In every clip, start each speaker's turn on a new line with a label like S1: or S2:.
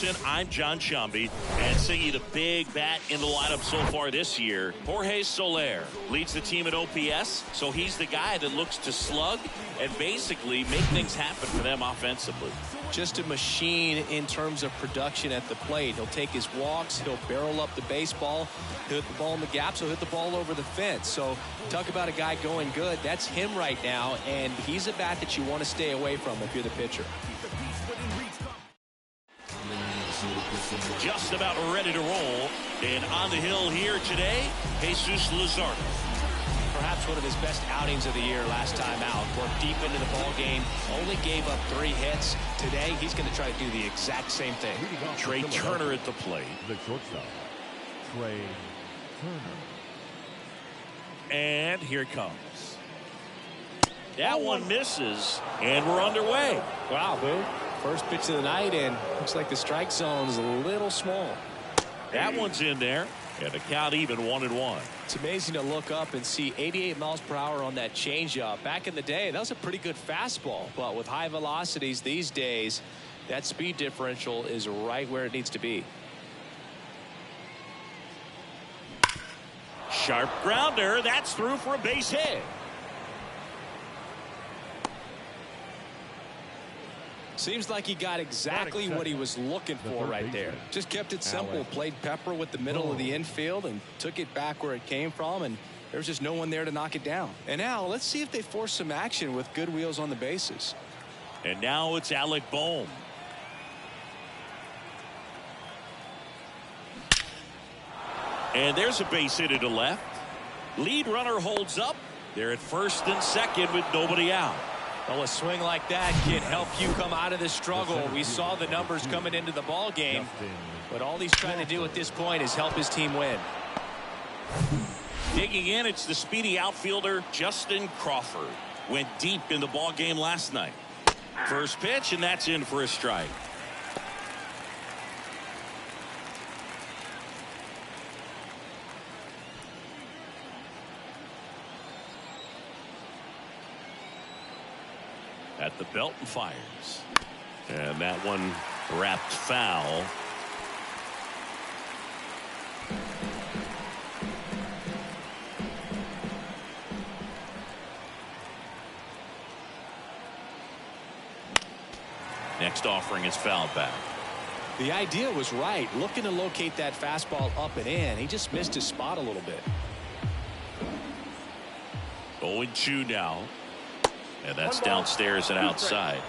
S1: Hamilton. I'm John Chumby, and singing the big bat in the lineup so far this year, Jorge Soler leads the team at OPS, so he's the guy that looks to slug and basically make things happen for them offensively.
S2: Just a machine in terms of production at the plate. He'll take his walks, he'll barrel up the baseball, he'll hit the ball in the gaps, he'll hit the ball over the fence. So talk about a guy going good. That's him right now, and he's a bat that you want to stay away from if you're the pitcher.
S1: Just about ready to roll, and on the hill here today, Jesus Luzardo.
S2: Perhaps one of his best outings of the year last time out. Worked deep into the ball game, only gave up 3 hits. Today, he's going to try to do the exact same thing.
S1: Trey Turner at the plate.
S3: The shortstop, Trey Turner.
S1: And here it comes. That one misses, and we're underway.
S2: Wow, Boo. First pitch of the night, and looks like the strike zone's a little small.
S1: That one's in there, and the count even 1-1.
S2: It's amazing to look up and see 88 miles per hour on that changeup. Back in the day, that was a pretty good fastball, but with high velocities these days, that speed differential is right where it needs to be.
S1: Sharp grounder, that's through for a base hit.
S2: Seems like he got exactly what he was looking for right there. Just kept it simple, played pepper with the middle of the infield and took it back where it came from, and there's just no one there to knock it down. And now let's see if they force some action with good wheels on the bases.
S1: And now it's Alec Bohm. And there's a base hit to left. Lead runner holds up. They're at first and second with nobody out.
S2: Well, a swing like that can help you come out of the struggle. We saw the numbers coming into the ball game, but all he's trying to do at this point is help his team win.
S1: Digging in, it's the speedy outfielder Justin Crawford. Went deep in the ball game last night. First pitch, and that's in for a strike. At the belt and fires. And that one wrapped foul. Next offering is fouled back.
S2: The idea was right, looking to locate that fastball up and in. He just missed his spot a little bit.
S1: 0-2 now. And that's downstairs and outside.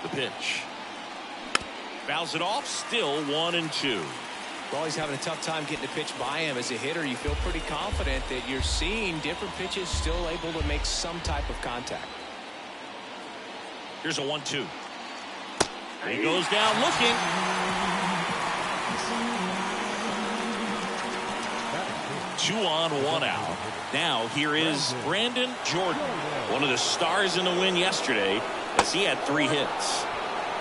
S1: The pitch. Fouls it off, still 1-2.
S2: Well, he's having a tough time getting a pitch by him. As a hitter, you feel pretty confident that you're seeing different pitches still able to make some type of contact.
S1: Here's a 1-2. He goes down looking. Two on, one out. Now here is Brandon Jordan, one of the stars in the win yesterday, as he had 3 hits.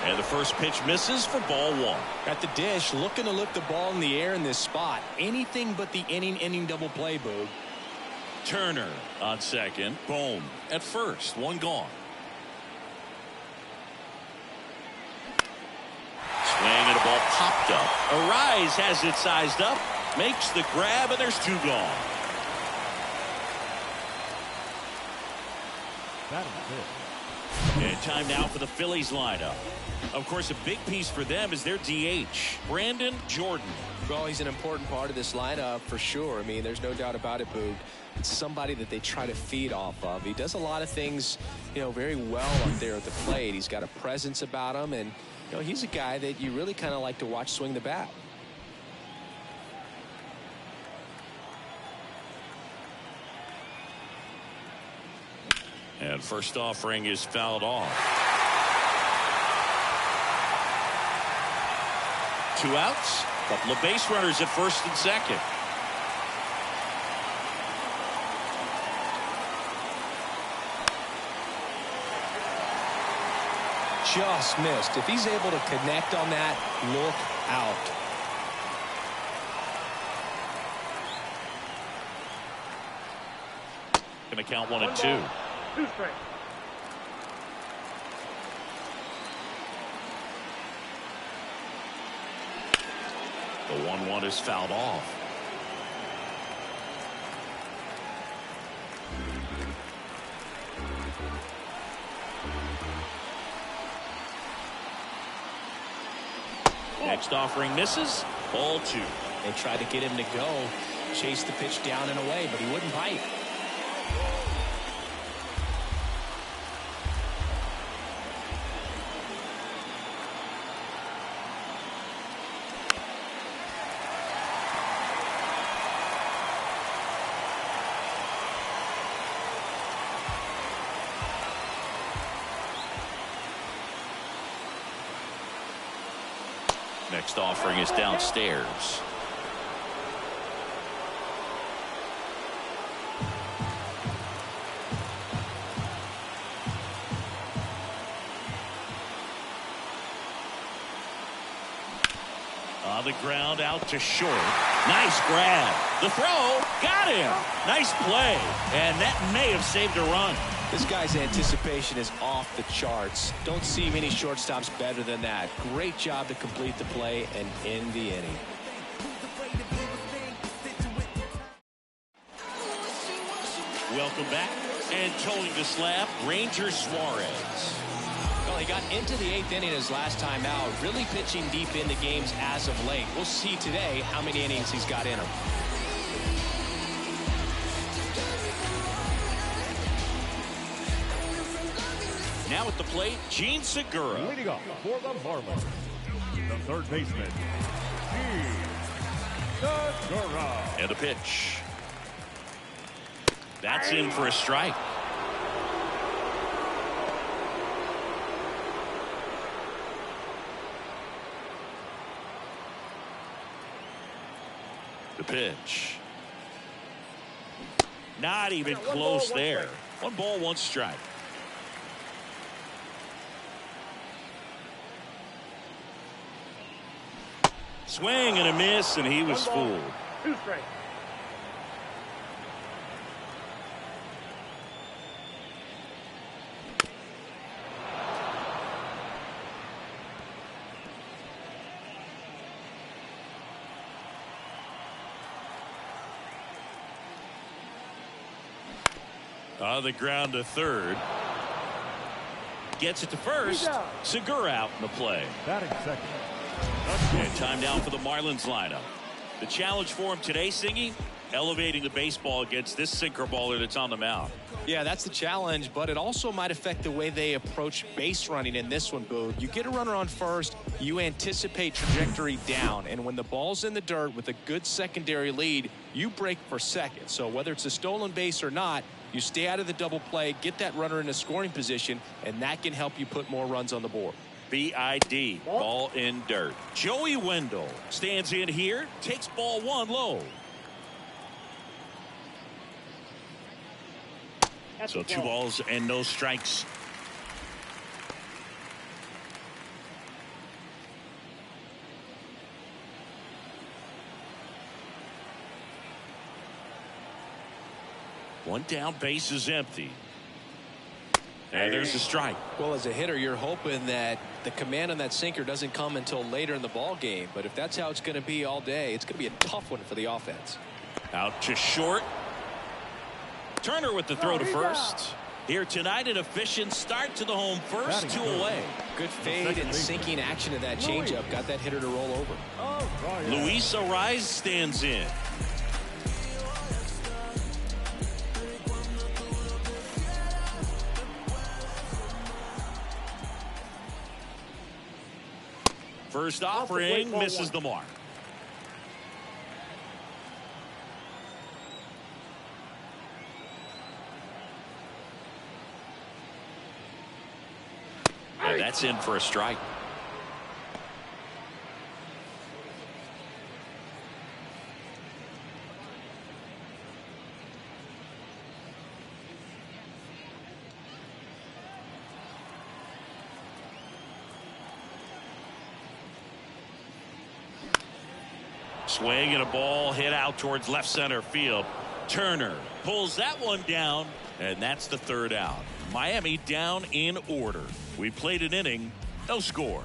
S1: And the first pitch misses for ball 1.
S2: At the dish, looking to lift the ball in the air in this spot. Anything but the inning double play, Boog.
S1: Turner on second. Bohm at first. 1 gone. Swing and a ball popped up. Arise has it sized up. Makes the grab, and there's 2 gone.
S3: That is it.
S1: And time now for the Phillies lineup. Of course, a big piece for them is their DH, Brandon Jordan.
S2: Well, he's an important part of this lineup for sure. I mean, there's no doubt about it, Boog. It's somebody that they try to feed off of. He does a lot of things, very well up there at the plate. He's got a presence about him, and, he's a guy that you really kind of like to watch swing the bat.
S1: And first offering is fouled off. 2 outs. Couple of base runners at first and second.
S2: just missed. If he's able to connect on that, look out.
S1: Going to count 1 and 2.
S4: 2 strikes.
S1: The 1-1 is fouled off. Next offering misses. Ball 2.
S2: They tried to get him to go, chase the pitch down and away, but he wouldn't bite.
S1: Next offering is downstairs. On the ground out to short. Nice grab. The throw. Got him. Nice play. And that may have saved a run.
S2: This guy's anticipation is off the charts. Don't see many shortstops better than that. Great job to complete the play and end the inning.
S1: Welcome back. And towing the slab, Ranger Suarez.
S2: Well, he got into the 8th inning his last time out, really pitching deep into games as of late. We'll see today how many innings he's got in him.
S1: Now at the plate, Gene Segura.
S3: Leading off for the Marlins, the third baseman, Gene Segura.
S1: And a pitch. That's in for a strike. The pitch. Not even close there. 1 ball, 1 strike. Swing and a miss, and he was fooled.
S4: 2 strikes.
S1: On the ground to third. Gets it to first. Segura out in the play.
S3: Batting second.
S1: And time down for the Marlins lineup. The challenge for him today, Singy, elevating the baseball against this sinker baller that's on the mound.
S2: Yeah, that's the challenge, but it also might affect the way they approach base running in this one, Boo. You get a runner on first, you anticipate trajectory down, and when the ball's in the dirt with a good secondary lead, you break for second. So whether it's a stolen base or not, you stay out of the double play, get that runner in a scoring position, and that can help you put more runs on the board.
S1: BID, ball in dirt. Joey Wendell stands in here, takes ball 1 low. So 2 balls and no strikes. One down, base is empty. And there's a strike.
S2: Well, as a hitter, you're hoping that the command on that sinker doesn't come until later in the ball game. But if that's how it's going to be all day, it's going to be a tough one for the offense.
S1: Out to short. Turner with the throw to first. Here tonight, an efficient start to the home first, 2 away.
S2: Good fade and sinking action of that changeup. Got that hitter to roll over.
S1: Luis Ariz stands in. First offering misses the mark. And that's in for a strike. Swing and a ball hit out towards left center field. Turner pulls that one down, and that's the third out. Miami down in order. We played an inning, no score.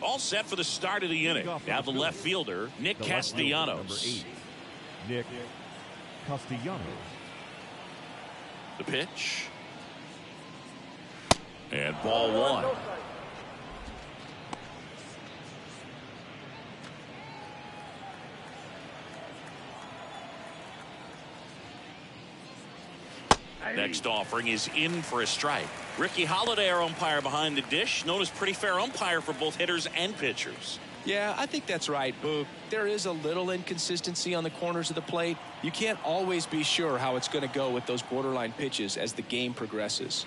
S1: All set for the start of the inning. Now the left fielder, Nick Castellanos.
S3: Nick Castellanos.
S1: The pitch. And ball one. Next offering is in for a strike. Ricky Holiday, our umpire behind the dish, known as pretty fair umpire for both hitters and pitchers.
S2: Yeah, I think that's right, Boog. There is a little inconsistency on the corners of the plate. You can't always be sure how it's going to go with those borderline pitches as the game progresses.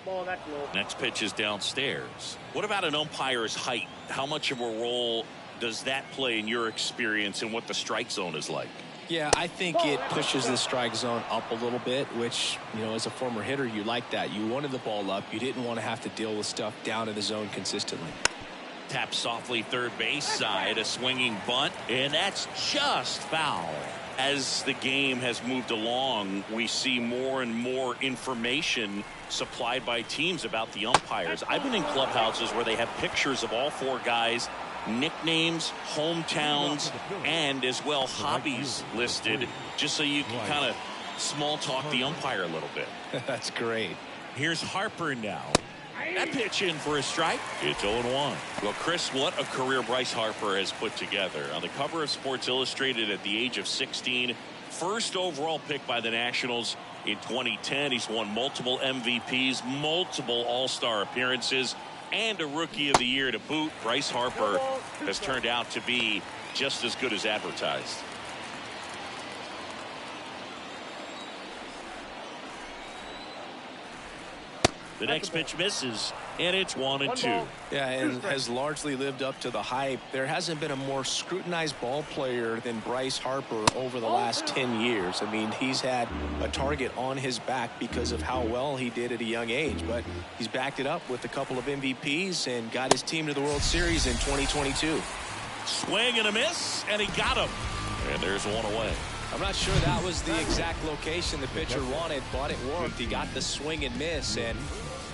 S4: Ball, that's low.
S1: Next pitch is downstairs. What about an umpire's height? How much of a role does that play in your experience and what the strike zone is like?
S2: Yeah, I think it pushes the strike zone up a little bit, which, you know, as a former hitter, you like that. You wanted the ball up. You didn't want to have to deal with stuff down in the zone consistently.
S1: Tap softly third base side, a swinging bunt, and that's just foul. As the game has moved along, we see more and more information supplied by teams about the umpires. I've been in clubhouses where they have pictures of all four guys, nicknames, hometowns, and as well hobbies listed, just so you can kind of small talk the umpire a little bit.
S2: That's great.
S1: Here's Harper now. That pitch in for a strike. It's 0-1. Well, Chris, what a career Bryce Harper has put together. On the cover of Sports Illustrated at the age of 16, first overall pick by the Nationals in 2010. He's won multiple MVPs, multiple All-Star appearances, and a Rookie of the Year to boot. Bryce Harper has turned out to be just as good as advertised. The next pitch misses, and it's 1-2.
S2: Yeah, and has largely lived up to the hype. There hasn't been a more scrutinized ball player than Bryce Harper over the last 10 years. I mean, he's had a target on his back because of how well he did at a young age, but he's backed it up with a couple of MVPs and got his team to the World Series in 2022.
S1: Swing and a miss, and he got him. And there's one away.
S2: I'm not sure that was the exact location the pitcher wanted, but it worked. He got the swing and miss, and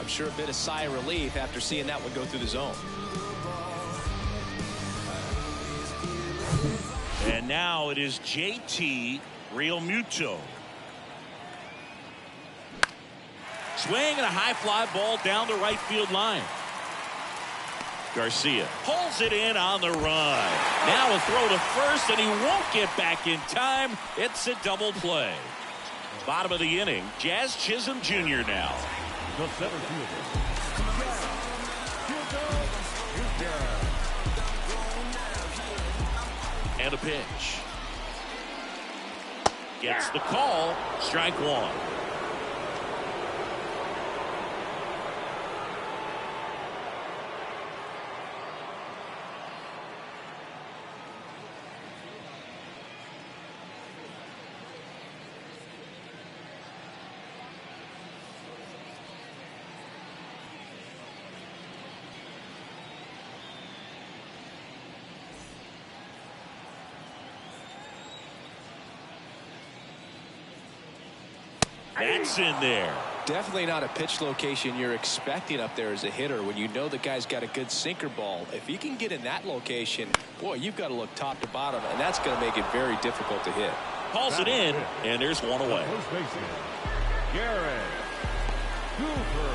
S2: I'm sure a bit of sigh of relief after seeing that one go through the zone.
S1: And now it is JT Realmuto. Swing and a high fly ball down the right field line. Garcia pulls it in on the run. Now a throw to first, and he won't get back in time. It's a double play. Bottom of the inning, Jazz Chisholm Jr. now.
S3: The center fielder.
S1: And a pitch. Gets the call. Strike one. That's in there.
S2: Definitely not a pitch location you're expecting up there as a hitter when you know the guy's got a good sinker ball. If you can get in that location, boy, you've got to look top to bottom, and that's going to make it very difficult to hit.
S1: Calls it in, and there's one away.
S3: First baseman, Garrett Cooper.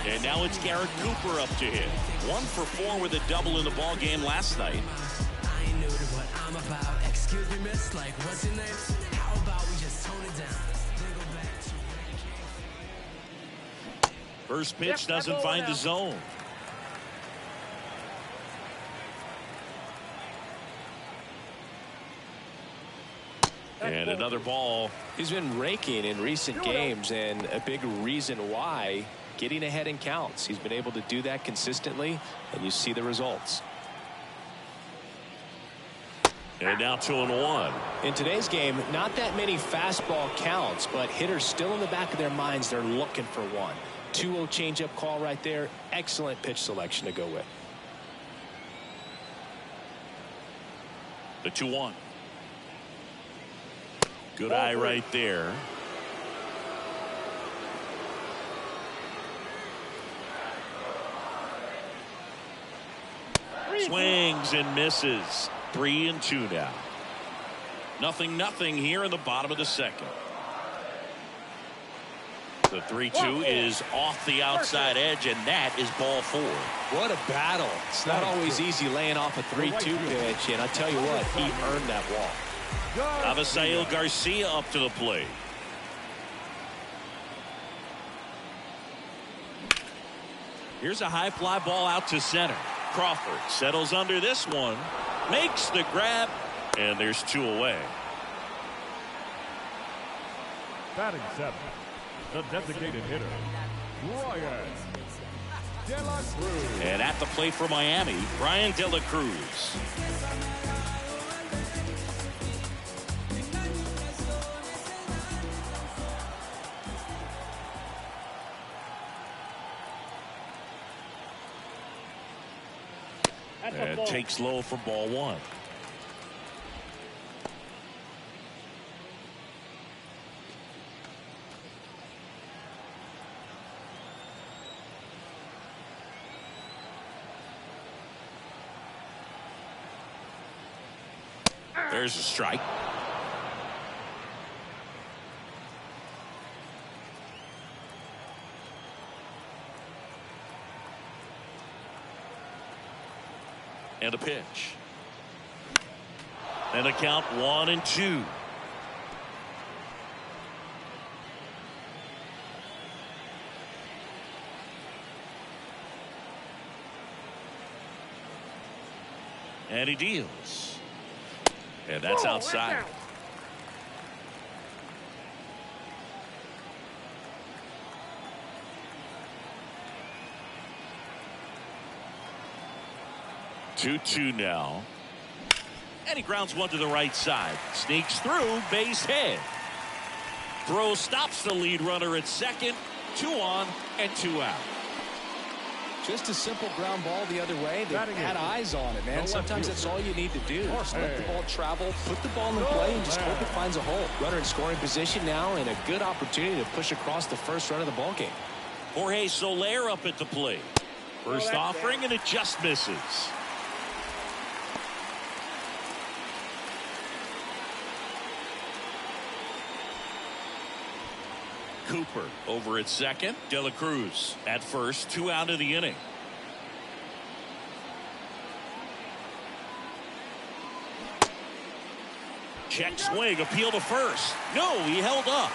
S1: And now it's Garrett Cooper up to hit. 1 for 4 with a double in the ball game last night.
S5: I ain't new to what I'm about. Excuse me, miss, like what's your name? How about we just tone it down?
S1: First pitch doesn't find the zone. And another ball.
S2: He's been raking in recent games, and a big reason why, getting ahead in counts. He's been able to do that consistently, and you see the results.
S1: And now 2-1.
S2: In today's game, not that many fastball counts, but hitters still in the back of their minds, they're looking for one. 2-0 changeup call right there. Excellent pitch selection to go with.
S1: The 2-1. Good eye right there. Swings and misses. 3-2 now. 0-0 here in the bottom of the second. The 3-2 is off the outside edge, and that is ball 4.
S2: What a battle. It's not always easy laying off a 3-2 pitch, and I tell you what, he earned that walk.
S1: Avisail Garcia up to the plate. Here's a high fly ball out to center. Crawford settles under this one, makes the grab, and there's 2 away.
S3: Batting 7, the designated hitter, Ryan De La Cruz.
S1: And at the plate for Miami, Ryan De La Cruz. And takes low for ball 1. There's a strike. And a pitch. And a count 1-2. And he deals. And that's outside. Two now. And he grounds one to the right side. Sneaks through, base hit. Throw stops the lead runner at second. 2 on and 2 out.
S2: Just a simple ground ball the other way. They had eyes on it, man. Sometimes that's all you need to do. Just let the ball travel, put the ball in play, and just hope it finds a hole. Runner in scoring position now, and a good opportunity to push across the first run of the ball game.
S1: Jorge Soler up at the plate. First offering, and it just misses. Cooper over at second. De La Cruz at first. 2 out of the inning. Check swing. Appeal to first. No, he held up.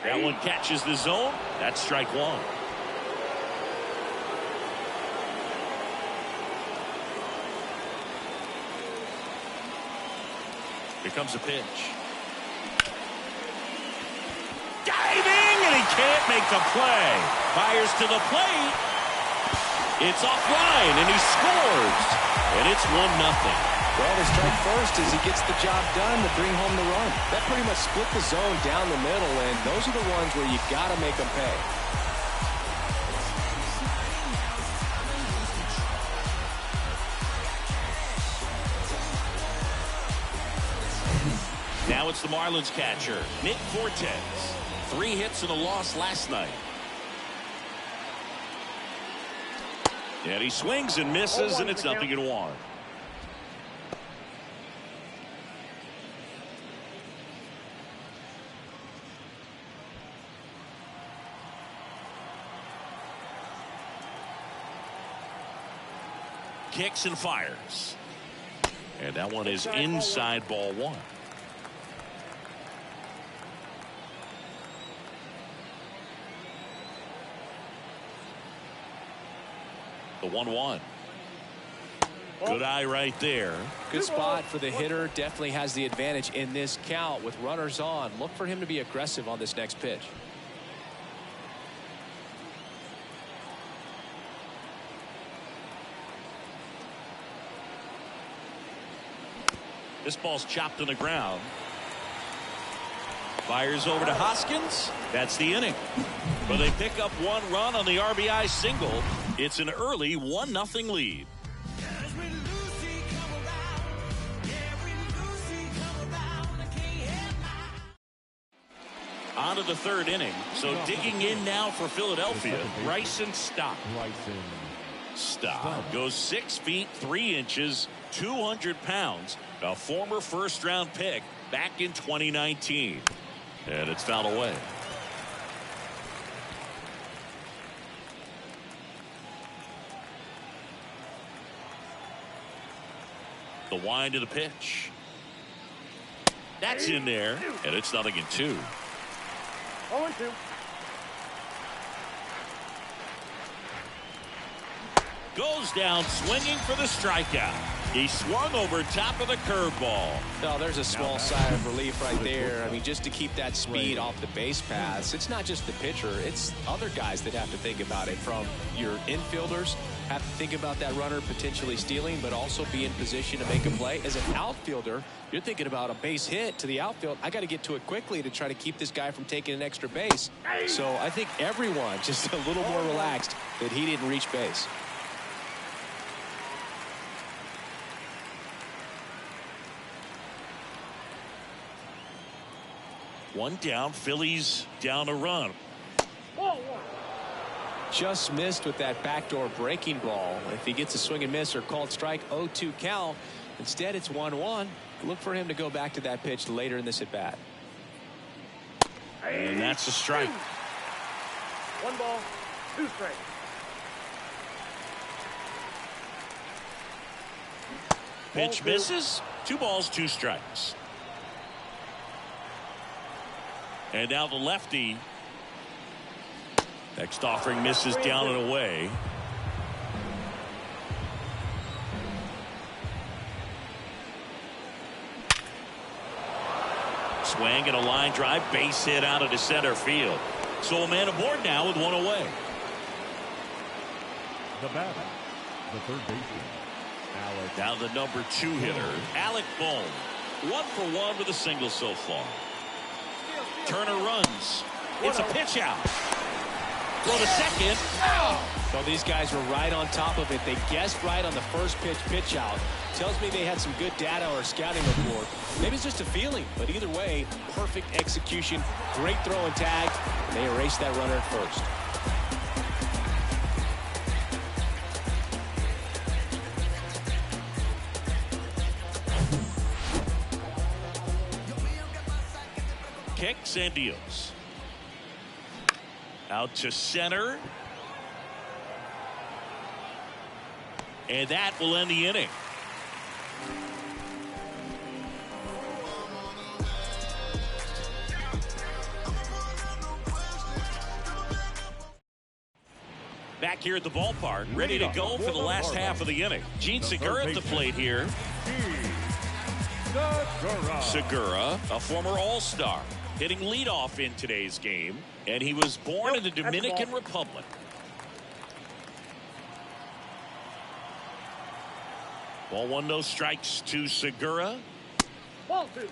S1: That one catches the zone. That's strike 1. Here comes a pitch. Diving, and he can't make the play. Fires to the plate. It's offline, and he scores. And it's 1-0.
S2: Well, the strike first as he gets the job done to bring home the run. That pretty much split the zone down the middle, and those are the ones where you've got to make them pay.
S1: Now it's the Marlins catcher, Nick Fortes. 3 hits and a loss last night. And he swings and misses, and it's 0-1. Kicks and fires. And that one is inside ball 1. The 1-1. Good eye right there.
S2: Good spot for the hitter. Definitely has the advantage in this count with runners on. Look for him to be aggressive on this next pitch.
S1: This ball's chopped on the ground. Fires over to Hoskins. That's the inning. But they pick up one run on the RBI single. It's an early 1-0 lead. On to the third inning. So digging in now for Philadelphia, Bryson Stott. Stott goes 6 feet 3 inches, 200 pounds. A former first-round pick back in 2019. And it's fouled away. The wind of the pitch. That's in there, and it's 0-2.
S4: 0-2.
S1: Goes down swinging for the strikeout. He swung over top of the curveball.
S2: No, there's a small sigh of relief right there. I mean, just to keep that speed off the base paths. It's not just the pitcher. It's other guys that have to think about it. From your infielders, have to think about that runner potentially stealing, but also be in position to make a play. As an outfielder, you're thinking about a base hit to the outfield. I got to get to it quickly to try to keep this guy from taking an extra base. So I think everyone just a little more relaxed that he didn't reach base.
S1: One down, Phillies down a run.
S2: Just missed with that backdoor breaking ball. If he gets a swing and miss or called strike, 0-2 count. Instead, it's 1-1. Look for him to go back to that pitch later in this at bat.
S1: And that's a strike.
S4: 1 ball, 2 strikes.
S1: Pitch misses. 2 balls, 2 strikes. And now the lefty. Next offering misses down and away. Swing and a line drive, base hit out into center field. So a man aboard now with 1 away.
S3: The batter, the third baseman, Alec.
S1: Now the number 2 hitter, Alec Bohm. 1 for 1 with a single so far. Turner runs. It's a pitch out. Throw to second.
S2: So these guys were right on top of it. They guessed right on the first pitch out. Tells me they had some good data or scouting report. Maybe it's just a feeling, but either way, perfect execution, great throw and tag. They erased that runner at first.
S1: Kicks and deals. Out to center. And that will end the inning. Back here at the ballpark, ready to go for the last half of the inning. Gene Segura at the plate here. Segura, a former All-Star, hitting leadoff in today's game, and he was born in the Dominican Republic. Ball 1, no strikes to Segura.
S4: Ball 2.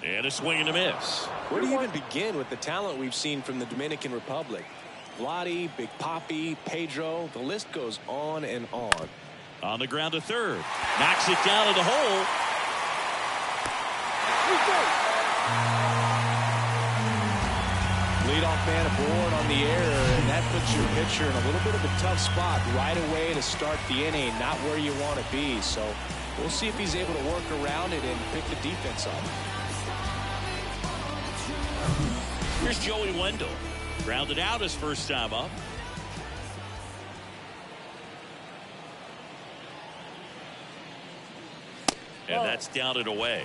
S1: And a swing and a miss.
S2: Where do you even begin with the talent we've seen from the Dominican Republic? Vladdy, Big Papi, Pedro, the list goes on and on.
S1: On the ground to third. Knocks it down to the hole.
S2: Leadoff man aboard on the air, and that puts your pitcher in a little bit of a tough spot right away to start the inning, not where you want to be. So we'll see if he's able to work around it and pick the defense up.
S1: Here's Joey Wendell. Grounded out his first time up. And that's down and away.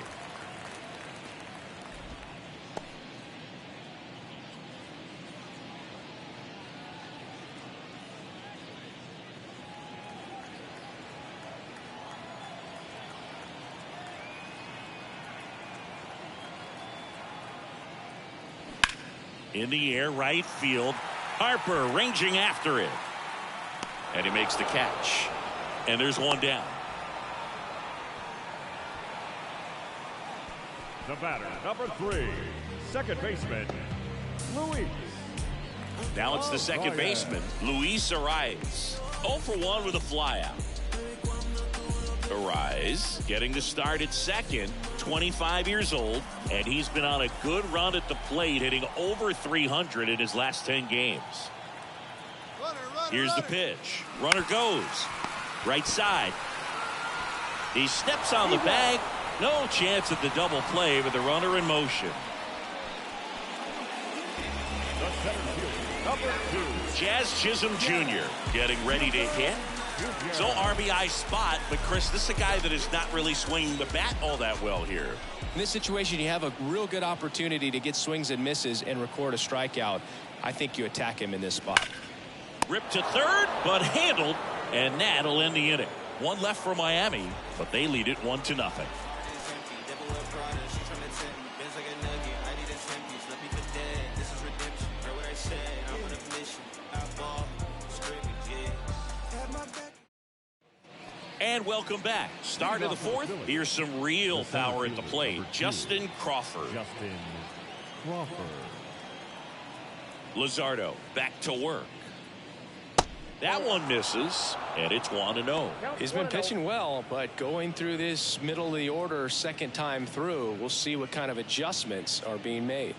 S1: In the air, right field. Harper ranging after it. And he makes the catch. And there's one down.
S3: The batter, number 3, second baseman, Luis.
S1: Now it's the second baseman, Luis Arias. 0 for 1 with a flyout. Arias getting the start at second, 25 years old, and he's been on a good run at the plate, hitting over 300 in his last 10 games. Here's the pitch. Runner goes. Right side. He steps on the bag. No chance at the double play with the runner in motion.
S3: The center fielder, number 2.
S1: Jazz Chisholm Jr. getting ready to hit. So RBI spot, but Chris, this is a guy that is not really swinging the bat all that well here.
S2: In this situation, you have a real good opportunity to get swings and misses and record a strikeout. I think you attack him in this spot.
S1: Ripped to third, but handled, and that'll end the inning. One left for Miami, but they lead it 1-0. And welcome back. Start of the fourth. Here's some real power at the plate. Justin Crawford. Luzardo back to work. That one misses, and it's 1-0.
S2: He's been pitching well, but going through this middle of the order second time through, we'll see what kind of adjustments are being made.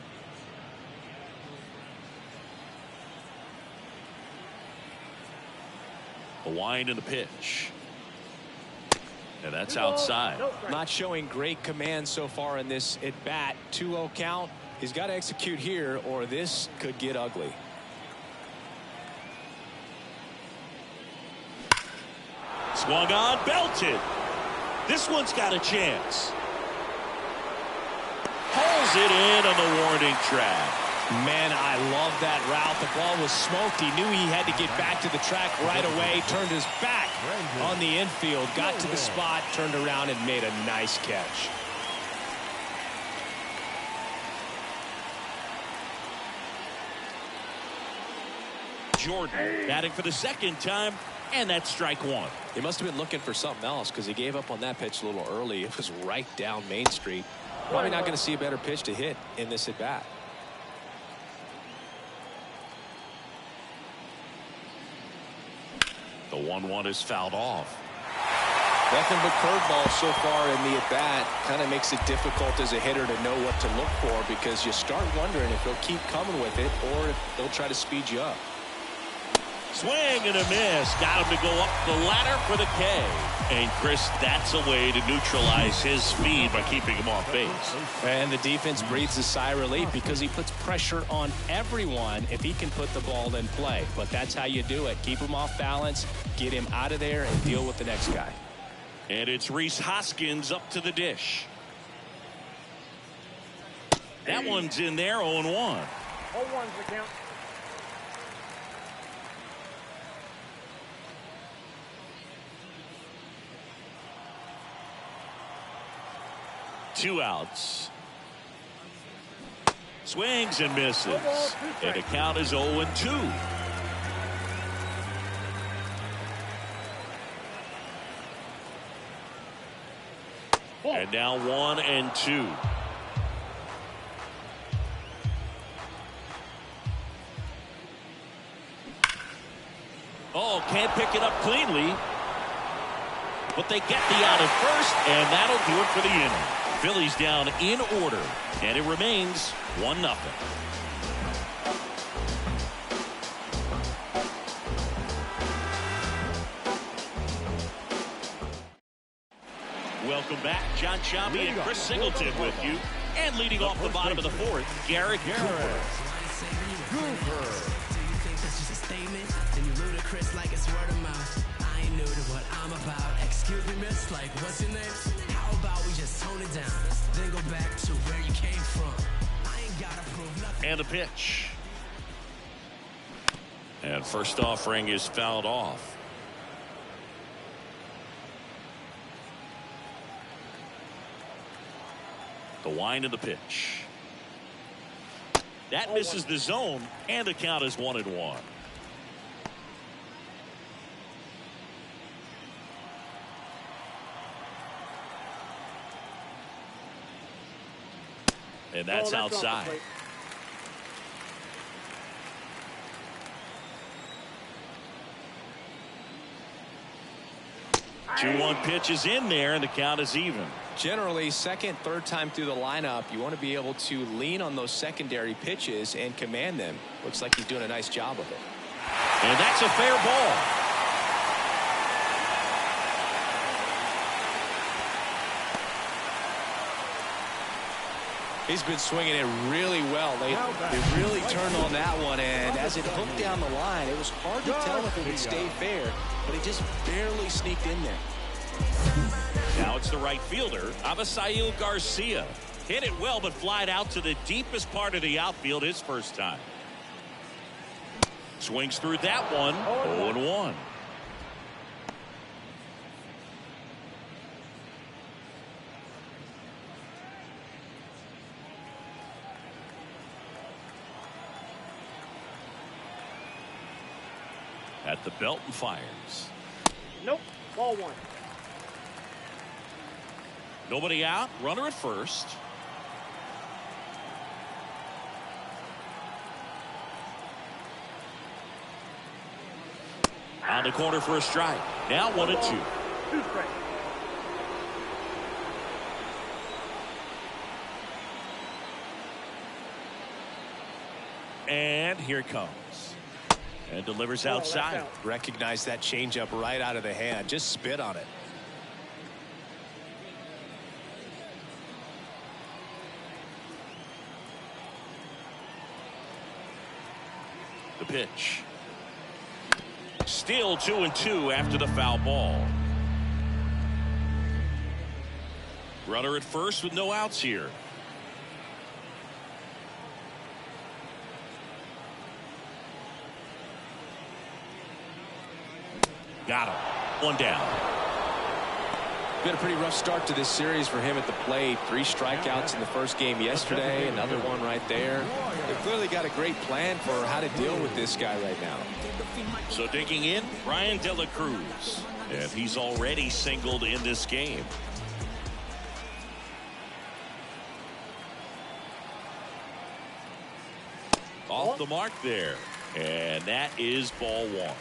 S1: The wind and the pitch. And that's outside.
S2: Not showing great command so far in this at bat. 2-0 count. He's got to execute here, or this could get ugly.
S1: Swung on, belted. This one's got a chance. Pulls it in on the warning track.
S2: Man, I love that route. The ball was smoked. He knew he had to get back to the track right away. Turned his back on the infield. Got to the spot, turned around, and made a nice catch.
S1: Jordan batting for the second time, and that's strike one.
S2: He must have been looking for something else because he gave up on that pitch a little early. It was right down Main Street. Probably not going to see a better pitch to hit in this at bat.
S1: The 1-1 is fouled off.
S2: Nothing but curveball so far in the at bat. Kind of makes it difficult as a hitter to know what to look for because you start wondering if he'll keep coming with it or if they'll try to speed you up.
S1: Swing and a miss. Got him to go up the ladder for the K. And Chris, that's a way to neutralize his speed by keeping him off base.
S2: And the defense breathes a sigh of relief because he puts pressure on everyone if he can put the ball in play. But that's how you do it. Keep him off balance, get him out of there, and deal with the next guy.
S1: And it's Rhys Hoskins up to the dish. That one's in there, 0-1.
S4: 0-1's the count.
S1: Two outs. Swings and misses. And the count is 0-2. And now 1-2. Oh, can't pick it up cleanly. But they get the out at first, and that'll do it for the inning. Phillies down in order, and it remains 1-0. Welcome back. John Sciambi and Chris Singleton with you. And leading off the bottom of the fourth, Garrett Cooper.
S5: Do you think that's just a statement? Then you ludicrous like it's word of mouth. I ain't new to what I'm about. Excuse me, miss, like what's your name? How about we just tone it down? Then go back to where you came from. I ain't gotta prove nothing.
S1: And a pitch. And first offering is fouled off. The wind of the pitch. That misses the zone, and the count is 1-1. And that's outside. 2-1 pitch is in there, and the count is even.
S2: Generally, second, third time through the lineup, you want to be able to lean on those secondary pitches and command them. Looks like he's doing a nice job of it.
S1: And that's a fair ball.
S2: He's been swinging it really well lately. They really turned on that one, and as it hooked down the line, it was hard to tell if it would stay fair, but it just barely sneaked in there.
S1: Now it's the right fielder, Avisail Garcia. Hit it well, but flied out to the deepest part of the outfield his first time. Swings through that one. 0-1. At the belt and fires.
S4: Nope. Ball one.
S1: Nobody out. Runner at first. On the corner for a strike. Now 1-2.
S4: 2 strikes.
S1: And here it comes. And delivers outside.
S2: Recognize that changeup right out of the hand. Just spit on it.
S1: The pitch. Still 2-2 after the foul ball. Runner at first with no outs here. Got him. One down.
S2: Been a pretty rough start to this series for him at the plate. 3 strikeouts in the first game yesterday. Another one right there. They've clearly got a great plan for how to deal with this guy right now.
S1: So digging in, Brian De La Cruz. And he's already singled in this game. Off the mark there. And that is ball one.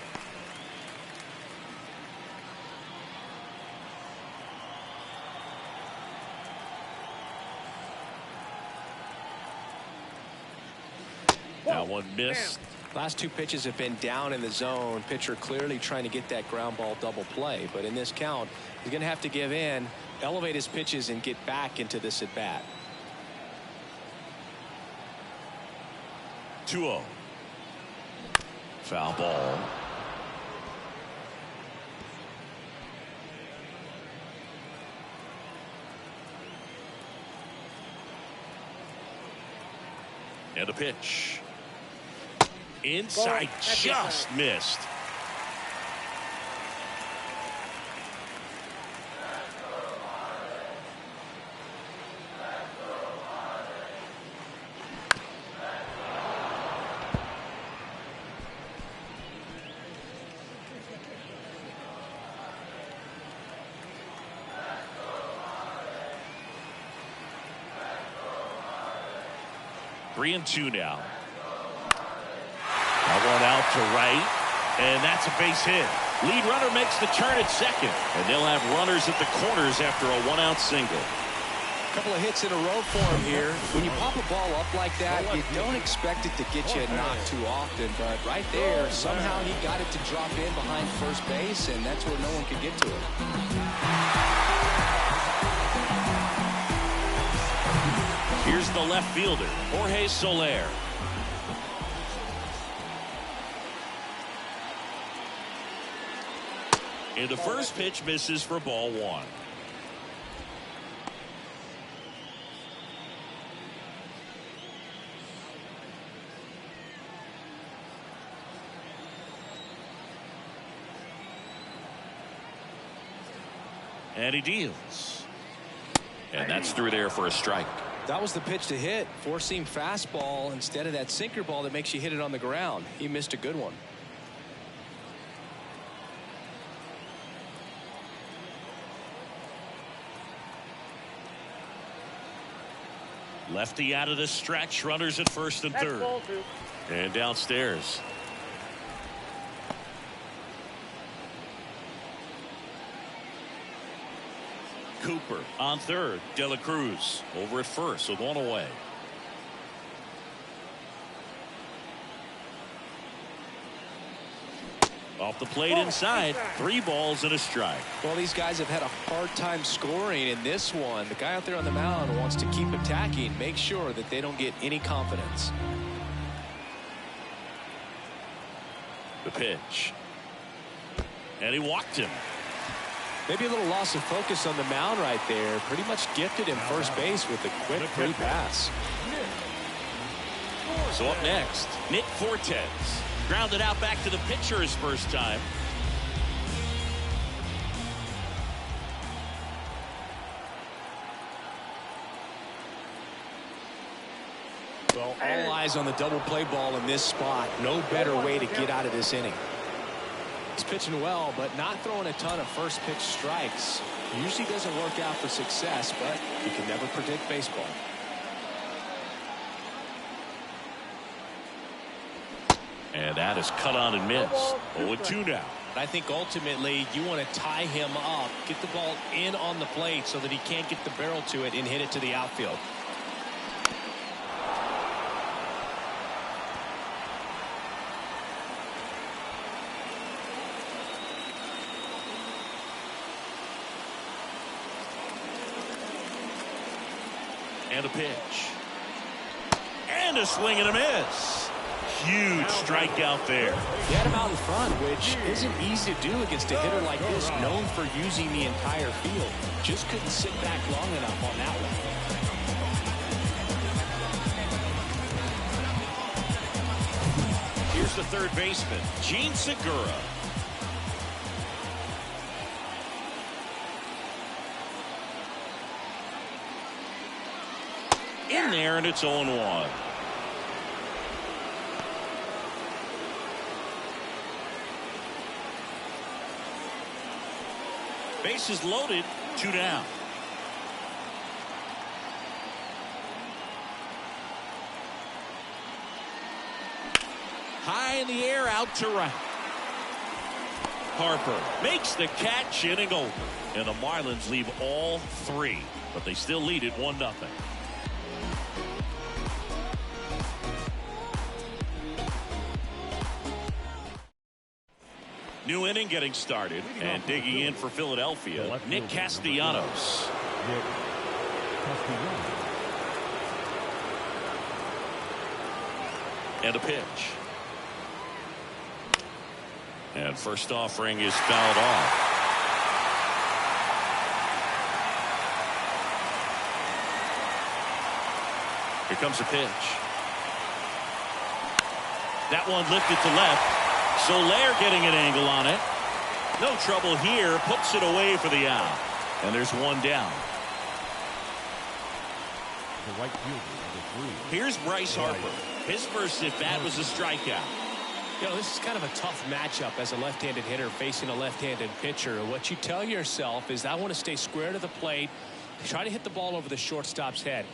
S1: That one missed.
S2: Last 2 pitches have been down in the zone. Pitcher clearly trying to get that ground ball double play. But in this count, he's going to have to give in, elevate his pitches, and get back into this at bat.
S1: 2-0. Foul ball. And a pitch. Inside, just missed. Three and two now. That one out to right, and that's a base hit. Lead runner makes the turn at second, and they'll have runners at the corners after a 1-out single.
S2: A couple of hits in a row for him here. When you pop a ball up like that, you don't expect it to get you a knock too often, but right there, somehow he got it to drop in behind first base, and that's where no one could get to it.
S1: Here's the left fielder, Jorge Soler. And the first pitch misses for ball one. And he deals. And that's through there for a strike.
S2: That was the pitch to hit. Four-seam fastball instead of that sinker ball that makes you hit it on the ground. He missed a good one.
S1: Lefty out of the stretch. Runners at first and third. And downstairs. Cooper on third. De La Cruz over at first with one away. Off the plate inside. 3 balls and a strike.
S2: Well, these guys have had a hard time scoring in this one. The guy out there on the mound wants to keep attacking, make sure that they don't get any confidence.
S1: The pitch. And he walked him.
S2: Maybe a little loss of focus on the mound right there. Pretty much gifted him first base with a quick free pass.
S1: So up next, Nick Fortes. Grounded out back to the pitcher his first time.
S2: Well, all eyes on the double play ball in this spot. No better way to get out of this inning. He's pitching well, but not throwing a ton of first pitch strikes. Usually doesn't work out for success, but you can never predict baseball.
S1: And that is cut on and missed. 0-2 now.
S2: I think ultimately you want to tie him up, get the ball in on the plate so that he can't get the barrel to it and hit it to the outfield.
S1: And a pitch. And a swing and a miss. Huge strikeout there.
S2: He had him out in front, which isn't easy to do against a hitter like this, known for using the entire field. Just couldn't sit back long enough on that one.
S1: Here's the third baseman, Gene Segura. In there, and it's 0-1. Bases loaded, 2 down. High in the air, out to right. Harper makes the catch, inning over. And the Marlins leave all 3, but they still lead it 1-0. New inning getting started, and digging in for Philadelphia, Nick Castellanos. And a pitch. And first offering is fouled off. Here comes a pitch. That one lifted to left. Soler getting an angle on it. No trouble here. Puts it away for the out. And there's 1 down.
S3: The right fielder, number 3.
S1: Here's Bryce Harper. His first at bat was a strikeout.
S2: You know, this is kind of a tough matchup as a left-handed hitter facing a left-handed pitcher. What you tell yourself is, I want to stay square to the plate, try to hit the ball over the shortstop's head.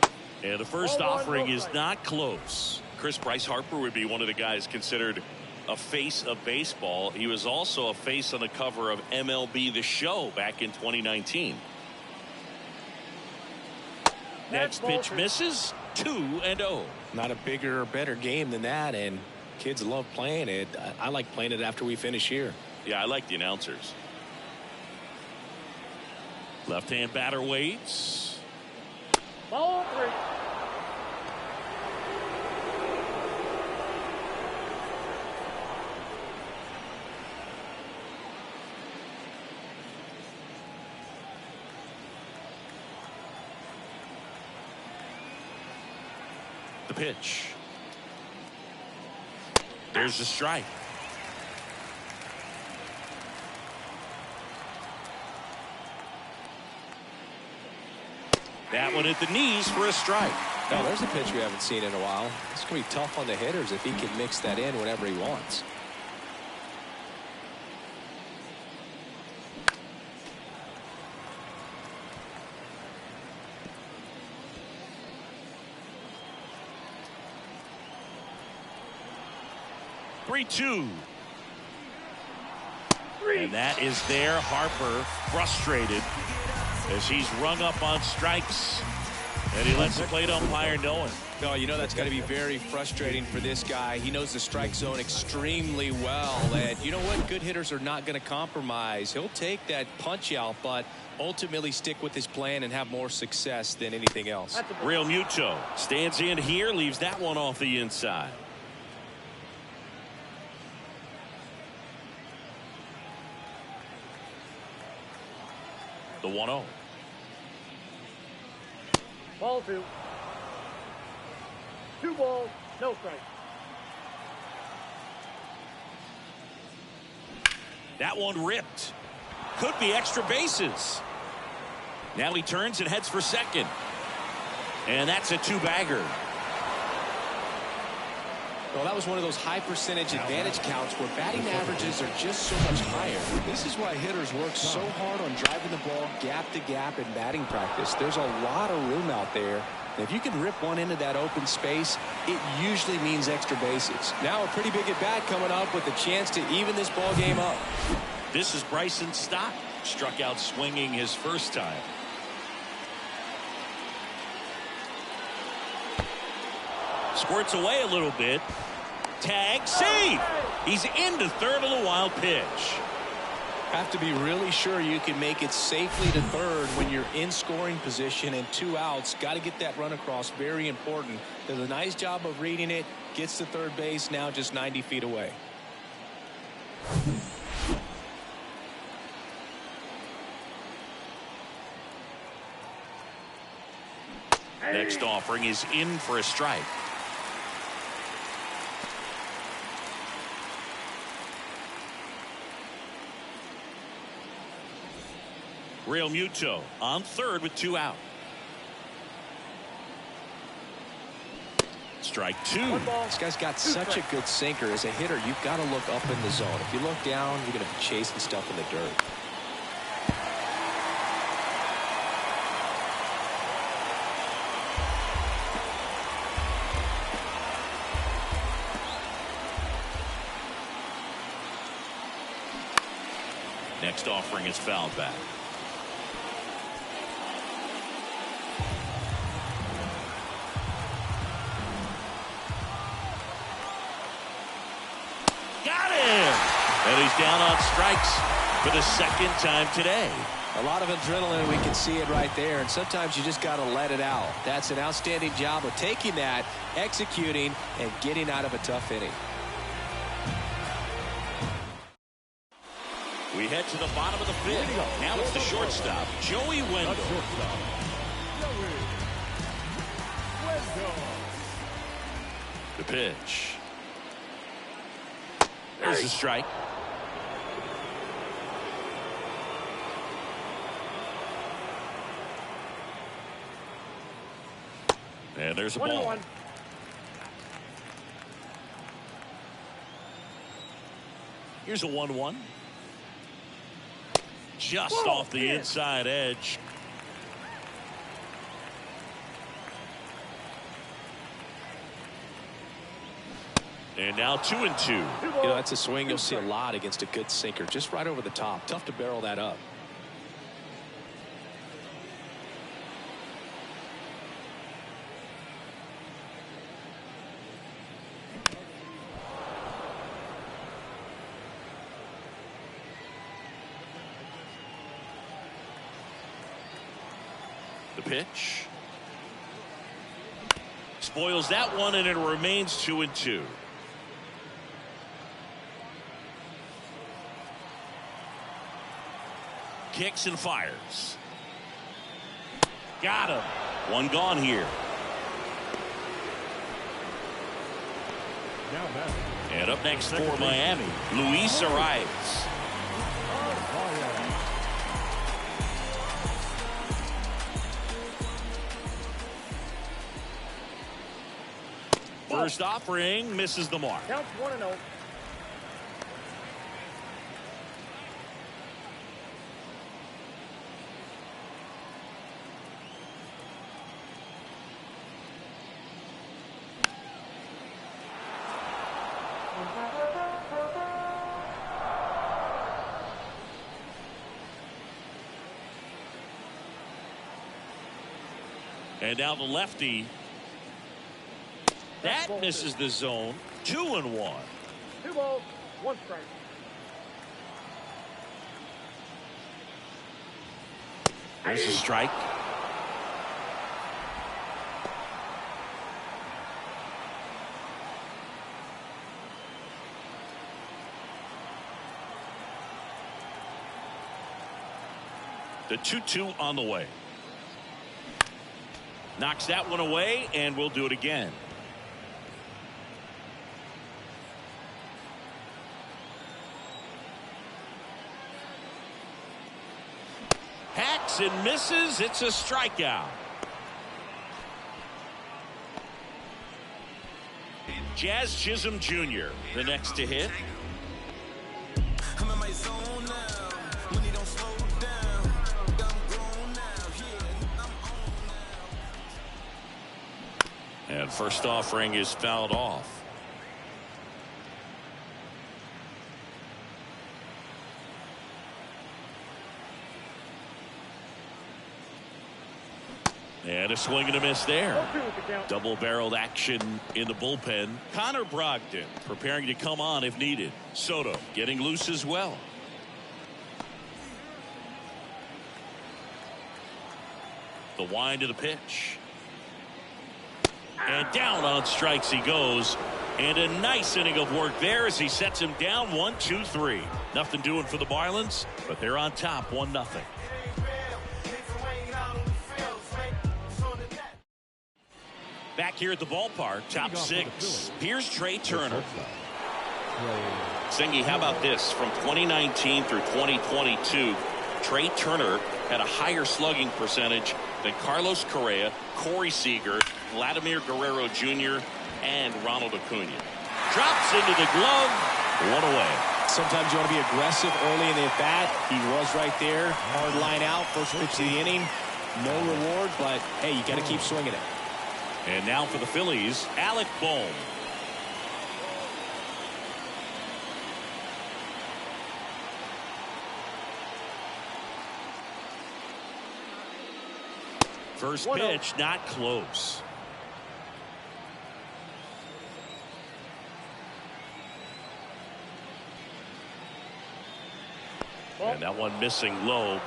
S1: And the first offering is not close. Bryce Harper would be one of the guys considered a face of baseball. He was also a face on the cover of MLB The Show back in 2019. Next pitch misses. 2-0.
S2: Not a bigger or better game than that, and kids love playing it. I like playing it after we finish here.
S1: Yeah, I like the announcers. Left-hand batter waits.
S4: Ball 3.
S1: The pitch. There's the strike. That one at the knees for a strike.
S2: Now, there's a pitch we haven't seen in a while. It's going to be tough on the hitters if he can mix that in whenever he wants.
S1: Three-two. And that is there. Harper frustrated as he's rung up on strikes. And he lets the plate umpire know it.
S2: No, you know that's got to be very frustrating for this guy. He knows the strike zone extremely well. And you know what? Good hitters are not going to compromise. He'll take that punch out, but ultimately stick with his plan and have more success than anything else.
S1: Real Muto stands in here, leaves that one off the inside. The 1-0.
S4: Ball two. 2 balls, no strike.
S1: That one ripped. Could be extra bases. Now he turns and heads for second. And that's a 2-bagger.
S2: Well, that was one of those high percentage advantage counts where batting averages are just so much higher. This is why hitters work so hard on driving the ball gap to gap in batting practice. There's a lot of room out there. And if you can rip one into that open space, it usually means extra bases. Now a pretty big at bat coming up with a chance to even this ball game up.
S1: This is Bryson Stott. Struck out swinging his first time. Squirts away a little bit. Tag, save. He's into third on the wild pitch.
S2: Have to be really sure you can make it safely to third when you're in scoring position and 2 outs. Got to get that run across. Very important. Does a nice job of reading it. Gets to third base, now just 90 feet away.
S1: Next offering is in for a strike. Real Muto on third with 2 out. Strike 2.
S2: This guy's got such a good sinker. As a hitter, you've got to look up in the zone. If you look down, you're going to be chasing stuff in the dirt.
S1: Next offering is fouled back. Got him! And he's down on strikes for the second time today.
S2: A lot of adrenaline. We can see it right there. And sometimes you just got to let it out. That's an outstanding job of taking that, executing, and getting out of a tough inning.
S1: We head to the bottom of the 5th. Now it's the shortstop, Joey Wendell. The pitch. There's a strike. And there's a ball.
S4: 1-1.
S1: Here's a 1-1. Just off the inside edge. And now 2-2.
S2: You know, that's a swing you'll see a lot against a good sinker. Just right over the top. Tough to barrel that up.
S1: The pitch. Spoils that one, and it remains 2-2. Kicks and fires. Got him. One gone here. And up next for Miami, Luis Arias. First offering misses the mark.
S4: Counts 1-0.
S1: And now the lefty. That misses the zone. 2-1.
S4: 2 balls, 1 strike.
S1: There's a strike. The 2-2 on the way. Knocks that one away, and we'll do it again. Hacks and misses. It's a strikeout. Jazz Chisholm Jr., the next to hit.
S5: I'm in my zone now. Money don't slow down. I'm grown now. Yeah, I'm on now.
S1: And first offering is fouled off. And a swing and a miss there.
S4: 0-2 with the count.
S1: Double-barreled action in the bullpen. Connor Brogdon preparing to come on if needed. Soto getting loose as well. The wind of the pitch. And down on strikes he goes. And a nice inning of work there as he sets him down 1-2-3. Nothing doing for the Marlins, but they're on top 1-0. Back here at the ballpark, top 6. Here's Trey Turner. Singy, how about this? From 2019 through 2022, Trey Turner had a higher slugging percentage than Carlos Correa, Corey Seager, Vladimir Guerrero Jr., and Ronald Acuna. Drops into the glove. One away.
S2: Sometimes you want to be aggressive early in the at-bat. He was right there. Hard line out. First pitch of the inning. No reward, but, hey, you got to keep swinging it.
S1: And now for the Phillies, Alec Bohm. First pitch, not close. And that one missing low.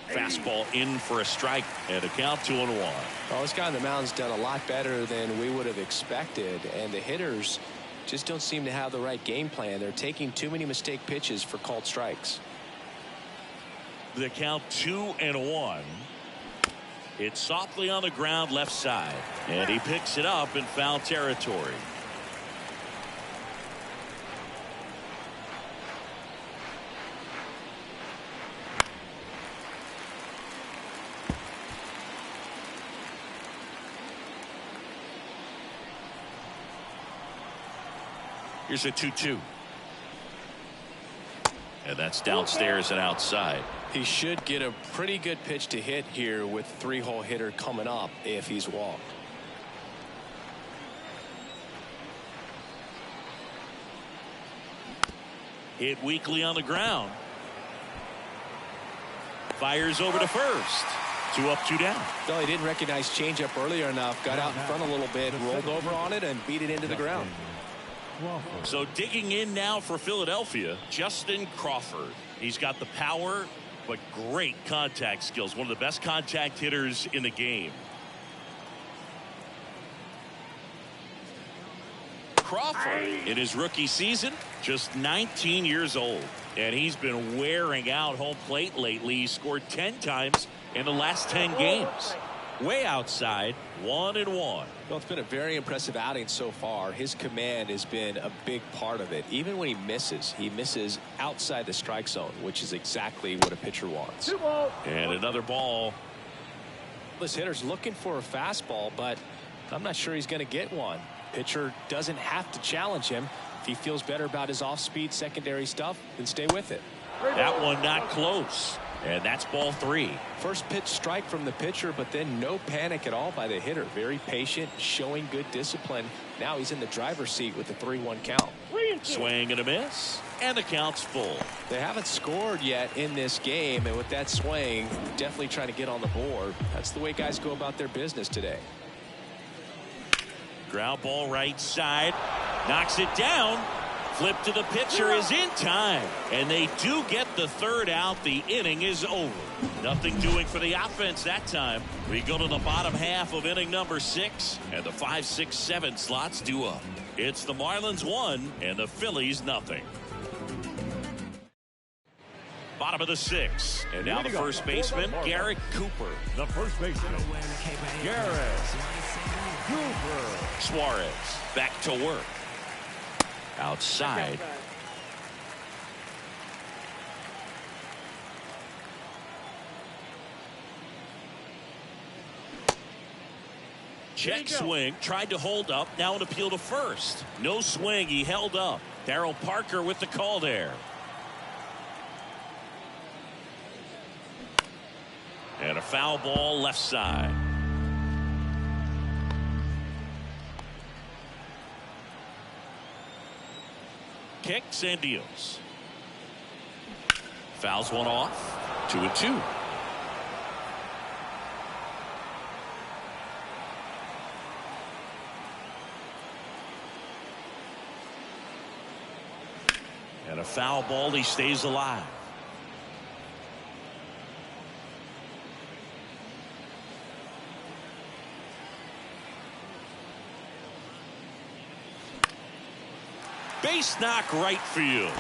S1: Fastball in for a strike and a count 2-1.
S2: Well, this guy on the mound's done a lot better than we would have expected, and the hitters just don't seem to have the right game plan. They're taking too many mistake pitches for called strikes.
S1: The count 2-1. It's softly on the ground left side, and he picks it up in foul territory. Here's a 2-2. And that's downstairs and outside.
S2: He should get a pretty good pitch to hit here with 3-hole hitter coming up if he's walked.
S1: Hit weakly on the ground. Fires over to first. 2 up, 2 down.
S2: No, he didn't recognize changeup earlier enough. Got out in front a little bit, rolled over on it, and beat it into the ground.
S1: So digging in now for Philadelphia, Justin Crawford. He's got the power, but great contact skills. One of the best contact hitters in the game. Crawford, in his rookie season, just 19 years old. And he's been wearing out home plate lately. He scored 10 times in the last 10 games. way outside, 1-1.
S2: Well, it's been a very impressive outing so far. His command has been a big part of it. Even when he misses outside the strike zone, which is exactly what a pitcher wants.
S4: 2 balls.
S1: And another ball.
S2: This hitter's looking for a fastball, but I'm not sure he's going to get one. Pitcher doesn't have to challenge him. If he feels better about his off-speed secondary stuff, then stay with it.
S1: That one not close. And that's ball 3.
S2: First pitch strike from the pitcher, but then no panic at all by the hitter. Very patient, showing good discipline. Now he's in the driver's seat with the 3-1 count.
S1: Swing and a miss. And the count's full.
S2: They haven't scored yet in this game, and with that swing, definitely trying to get on the board. That's the way guys go about their business today.
S1: Ground ball right side. Knocks it down. Flip to the pitcher is in time. And they do get the third out. The inning is over. Nothing doing for the offense that time. We go to the bottom half of inning number 6. And the 5, 6, 7 slots due up. It's the Marlins 1 and the Phillies nothing. Bottom of the 6th. And now the first baseman, Garrett Cooper.
S3: The first baseman, Garrett Cooper.
S1: Suarez back to work. Outside. Check swing. Tried to hold up. Now an appeal to first. No swing. He held up. Darryl Parker with the call there. And a foul ball left side. Kicks and deals. Fouls one off. 2-2. And a foul ball. He stays alive. Base knock right field.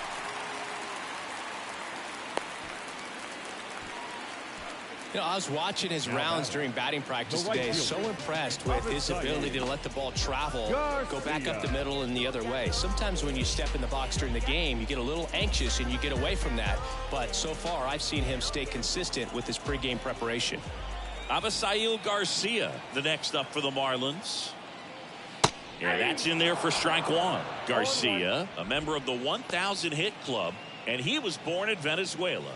S2: You know, I was watching his rounds during batting practice today. So impressed with his ability to let the ball travel, go back up the middle and the other way. Sometimes when you step in the box during the game, you get a little anxious and you get away from that. But so far, I've seen him stay consistent with his pregame preparation.
S1: Avisail Garcia, the next up for the Marlins. Yeah, that's in there for strike 1. Garcia, a member of the 1,000 hit club, and he was born in Venezuela.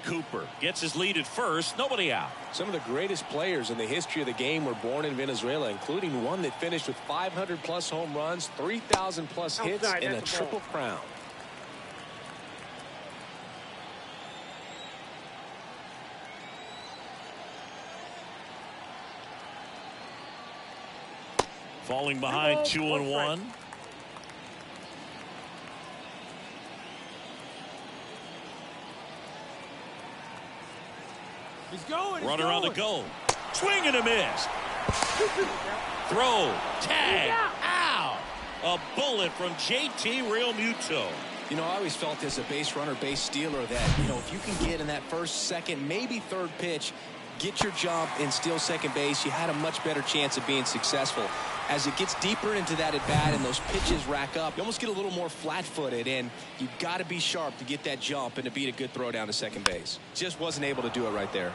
S1: Cooper gets his lead at first. Nobody out.
S2: Some of the greatest players in the history of the game were born in Venezuela, including one that finished with 500+ home runs, 3,000+ hits, and a triple crown.
S1: Falling behind 2-1.
S3: He's going.
S1: Runner on the go. Swing and a miss. Throw. Tag. Out. A bullet from JT Realmuto.
S2: You know, I always felt as a base runner, base stealer that, you know, if you can get in that first, second, maybe third pitch, get your jump and steal second base, you had a much better chance of being successful. As it gets deeper into that at bat and those pitches rack up, you almost get a little more flat-footed, and you've got to be sharp to get that jump and to beat a good throw down to second base. Just wasn't able to do it right there.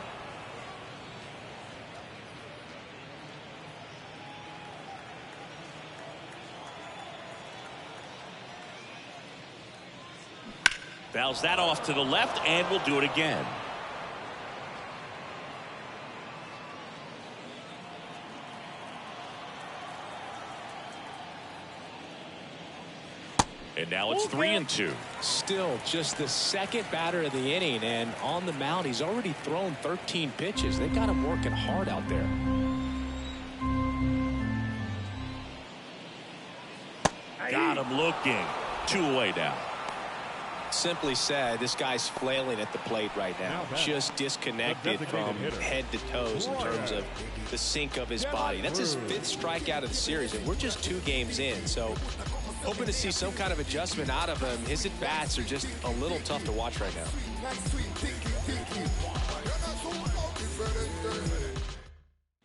S1: Fouls that off to the left, and will do it again. And now it's 3-2.
S2: Still just the second batter of the inning, and on the mound, he's already thrown 13 pitches. They've got him working hard out there.
S1: Got him looking. 2 away now.
S2: Simply said, this guy's flailing at the plate right now. Just disconnected from head to toes in terms of the sink of his body. That's his 5th strikeout of the series, and we're just 2 games in. So hoping to see some kind of adjustment out of him. His at-bats are just a little tough to watch right now.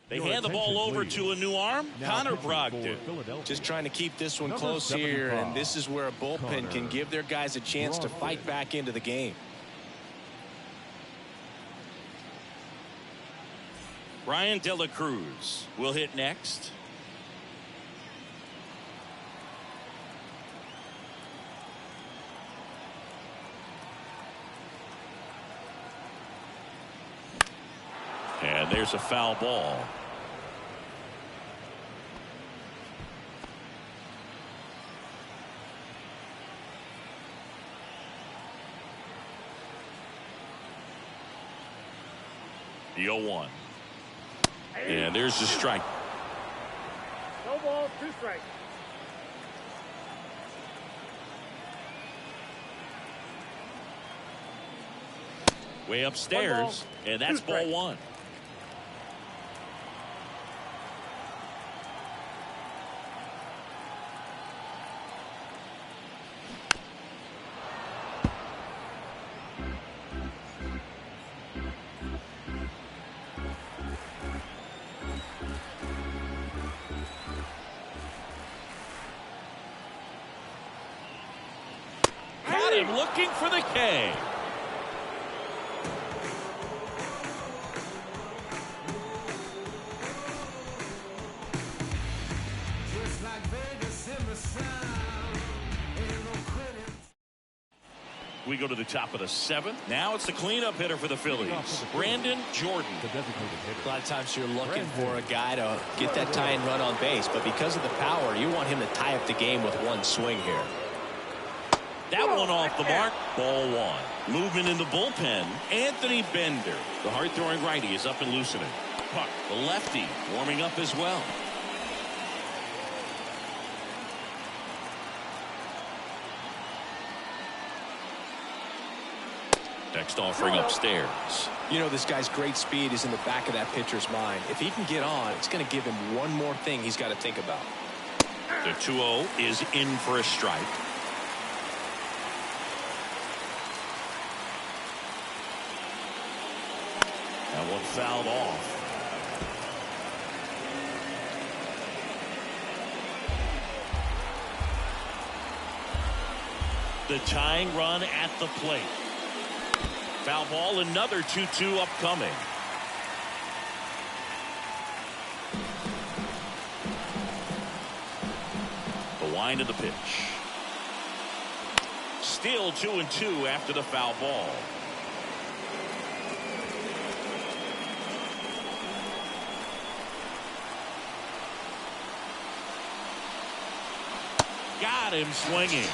S1: They hand the ball over to a new arm, Connor Brogdon.
S2: Just trying to keep this one close here, and this is where a bullpen can give their guys a chance to fight back into the game.
S1: Brian De La Cruz will hit next. And there's a foul ball. The 0-1. And there's the strike.
S4: No ball, 2 strikes.
S1: Way upstairs, and that's ball 1. Looking for the K. We go to the top of the 7th. Now it's the cleanup hitter for the Phillies, Brandon Jordan.
S2: A lot of times you're looking for a guy to get that tying run on base, but because of the power, you want him to tie up the game with one swing here.
S1: That one off the mark. Ball 1. Movement in the bullpen. Anthony Bender, the hard-throwing righty, is up and loosening. Puck, the lefty, warming up as well. Next offering upstairs.
S2: You know, this guy's great speed is in the back of that pitcher's mind. If he can get on, it's going to give him one more thing he's got to think about.
S1: The 2-0 is in for a strike. That one fouled off. The tying run at the plate. Foul ball, another 2-2 upcoming. The wind of the pitch. Still 2-2 after the foul ball. Got him swinging.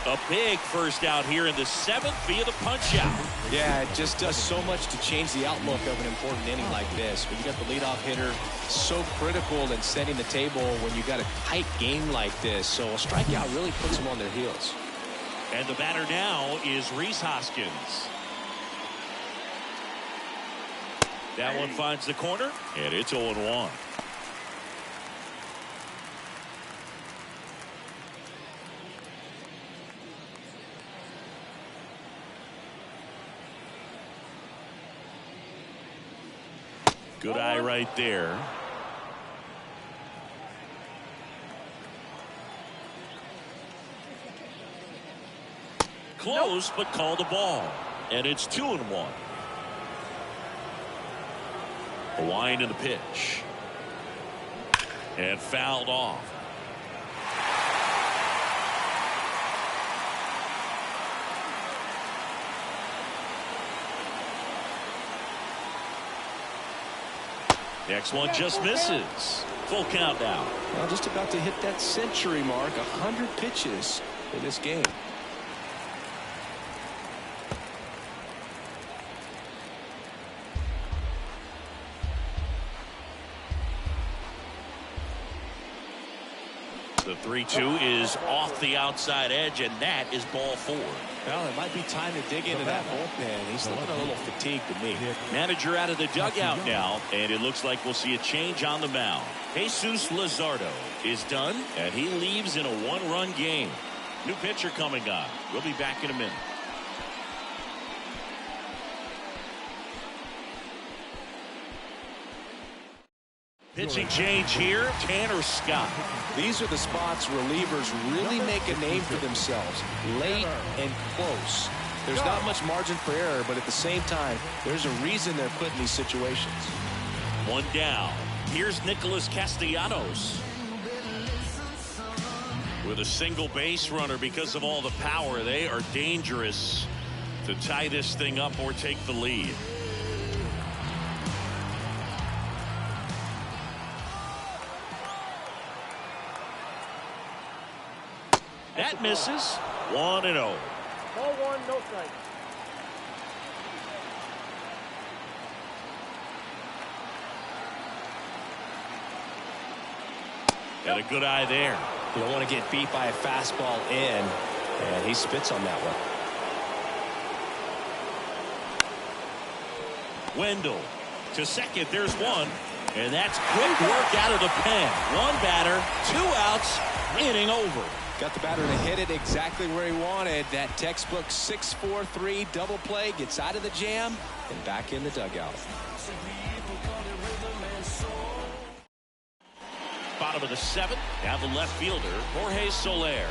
S1: A big first out here in the 7th via the punch out.
S2: Yeah, it just does so much to change the outlook of an important inning like this. When you got the leadoff hitter, so critical in setting the table when you got a tight game like this. So a strikeout really puts them on their heels.
S1: And the batter now is Rhys Hoskins. That one finds the corner, and it's 0-1. Good eye right there. Close, but called the ball. And it's 2-1. A wind in the pitch. And fouled off. Next one just misses. Full count now.
S2: Well, just about to hit that century mark. 100 pitches in this game.
S1: The 3-2 is off the outside edge, and that is ball 4.
S2: Well, it might be time to dig into that bullpen. He's looking a little fatigued to me.
S1: Manager out of the dugout now, and it looks like we'll see a change on the mound. Jesus Luzardo is done, and he leaves in a 1-run game. New pitcher coming on. We'll be back in a minute. Pitching change here, Tanner Scott.
S2: These are the spots relievers really make a name for themselves. Late and close. There's not much margin for error, but at the same time, there's a reason they're put in these situations.
S1: One down. Here's Nicholas Castellanos with a single base runner. Because of all the power, they are dangerous to tie this thing up or take the lead. That misses. 1-0.
S4: Ball one, no strike.
S1: Got a good eye there.
S2: You don't want to get beat by a fastball in, and he spits on that one.
S1: Wendell to second. There's one. And that's quick work out of the pen. One batter, 2 outs, inning over.
S2: Got the batter to hit it exactly where he wanted. That textbook 6-4-3 double play, gets out of the jam and back in the dugout.
S1: Bottom of the 7th, down the left fielder, Jorge Soler.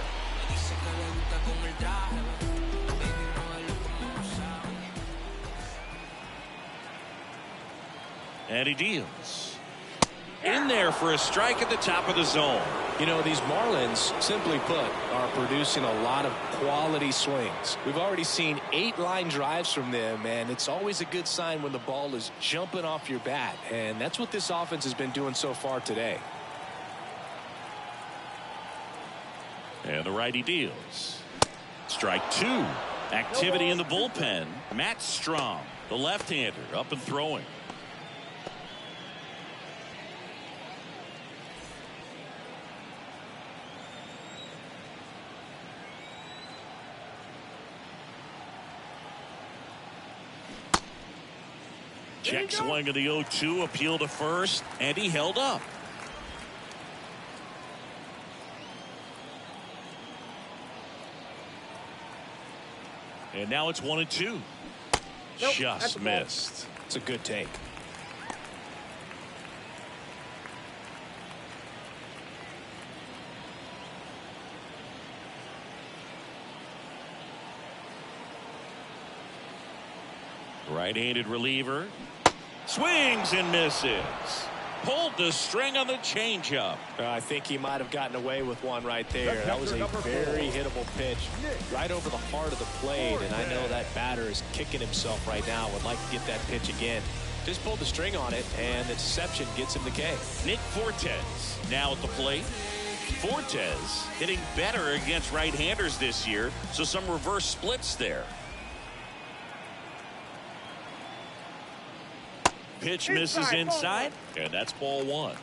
S1: And he deals. In there for a strike at the top of the zone.
S2: You know, these Marlins, simply put, are producing a lot of quality swings. We've already seen 8 line drives from them, and it's always a good sign when the ball is jumping off your bat. And that's what this offense has been doing so far today.
S1: And the righty deals. Strike 2. Activity in the bullpen. Matt Strom, the left-hander, up and throwing. Check swing of the 0-2, appeal to first, and he held up. And now it's 1-2.
S4: Nope,
S1: just missed.
S2: It's a good take.
S1: Right-handed reliever. Swings and misses. Pulled the string on the changeup.
S2: I think he might have gotten away with one right there. That was a very hittable pitch right over the heart of the plate, and I know that batter is kicking himself right now. Would like to get that pitch again. Just pulled the string on it, and the deception gets him the K.
S1: Nick Fortes now at the plate. Fortes hitting better against right-handers this year, so some reverse splits there. Pitch misses inside, and that's ball 1.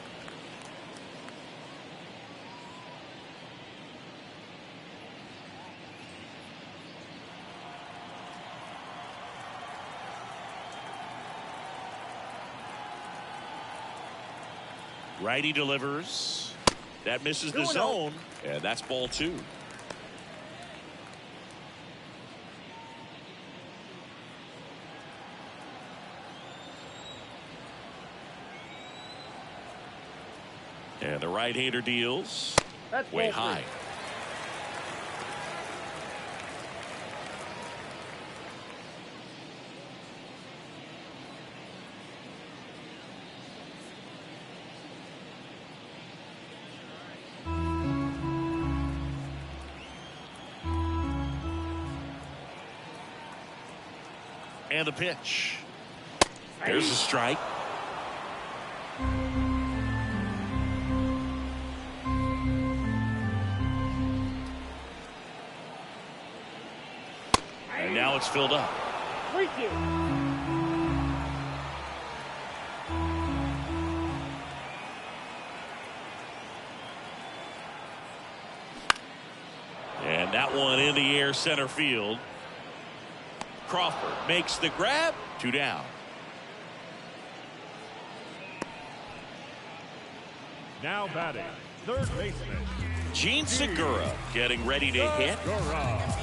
S1: Righty delivers. That misses the zone, and that's ball 2. And the right-hander deals.
S4: That's
S1: way high. And the pitch. There's a strike. And now it's filled up.
S4: Thank you.
S1: And that one in the air center field. Crawford makes the grab. 2 down.
S3: Now batting, third baseman
S1: Gene Segura getting ready to hit.
S3: Segura.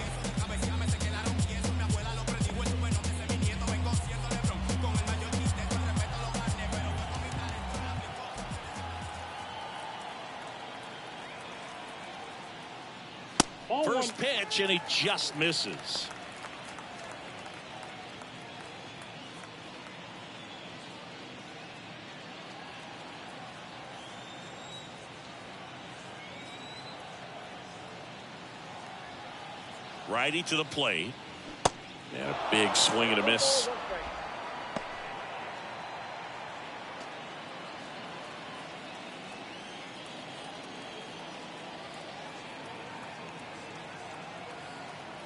S1: pitch, and he just misses. Righty to the plate. And a big swing and a miss.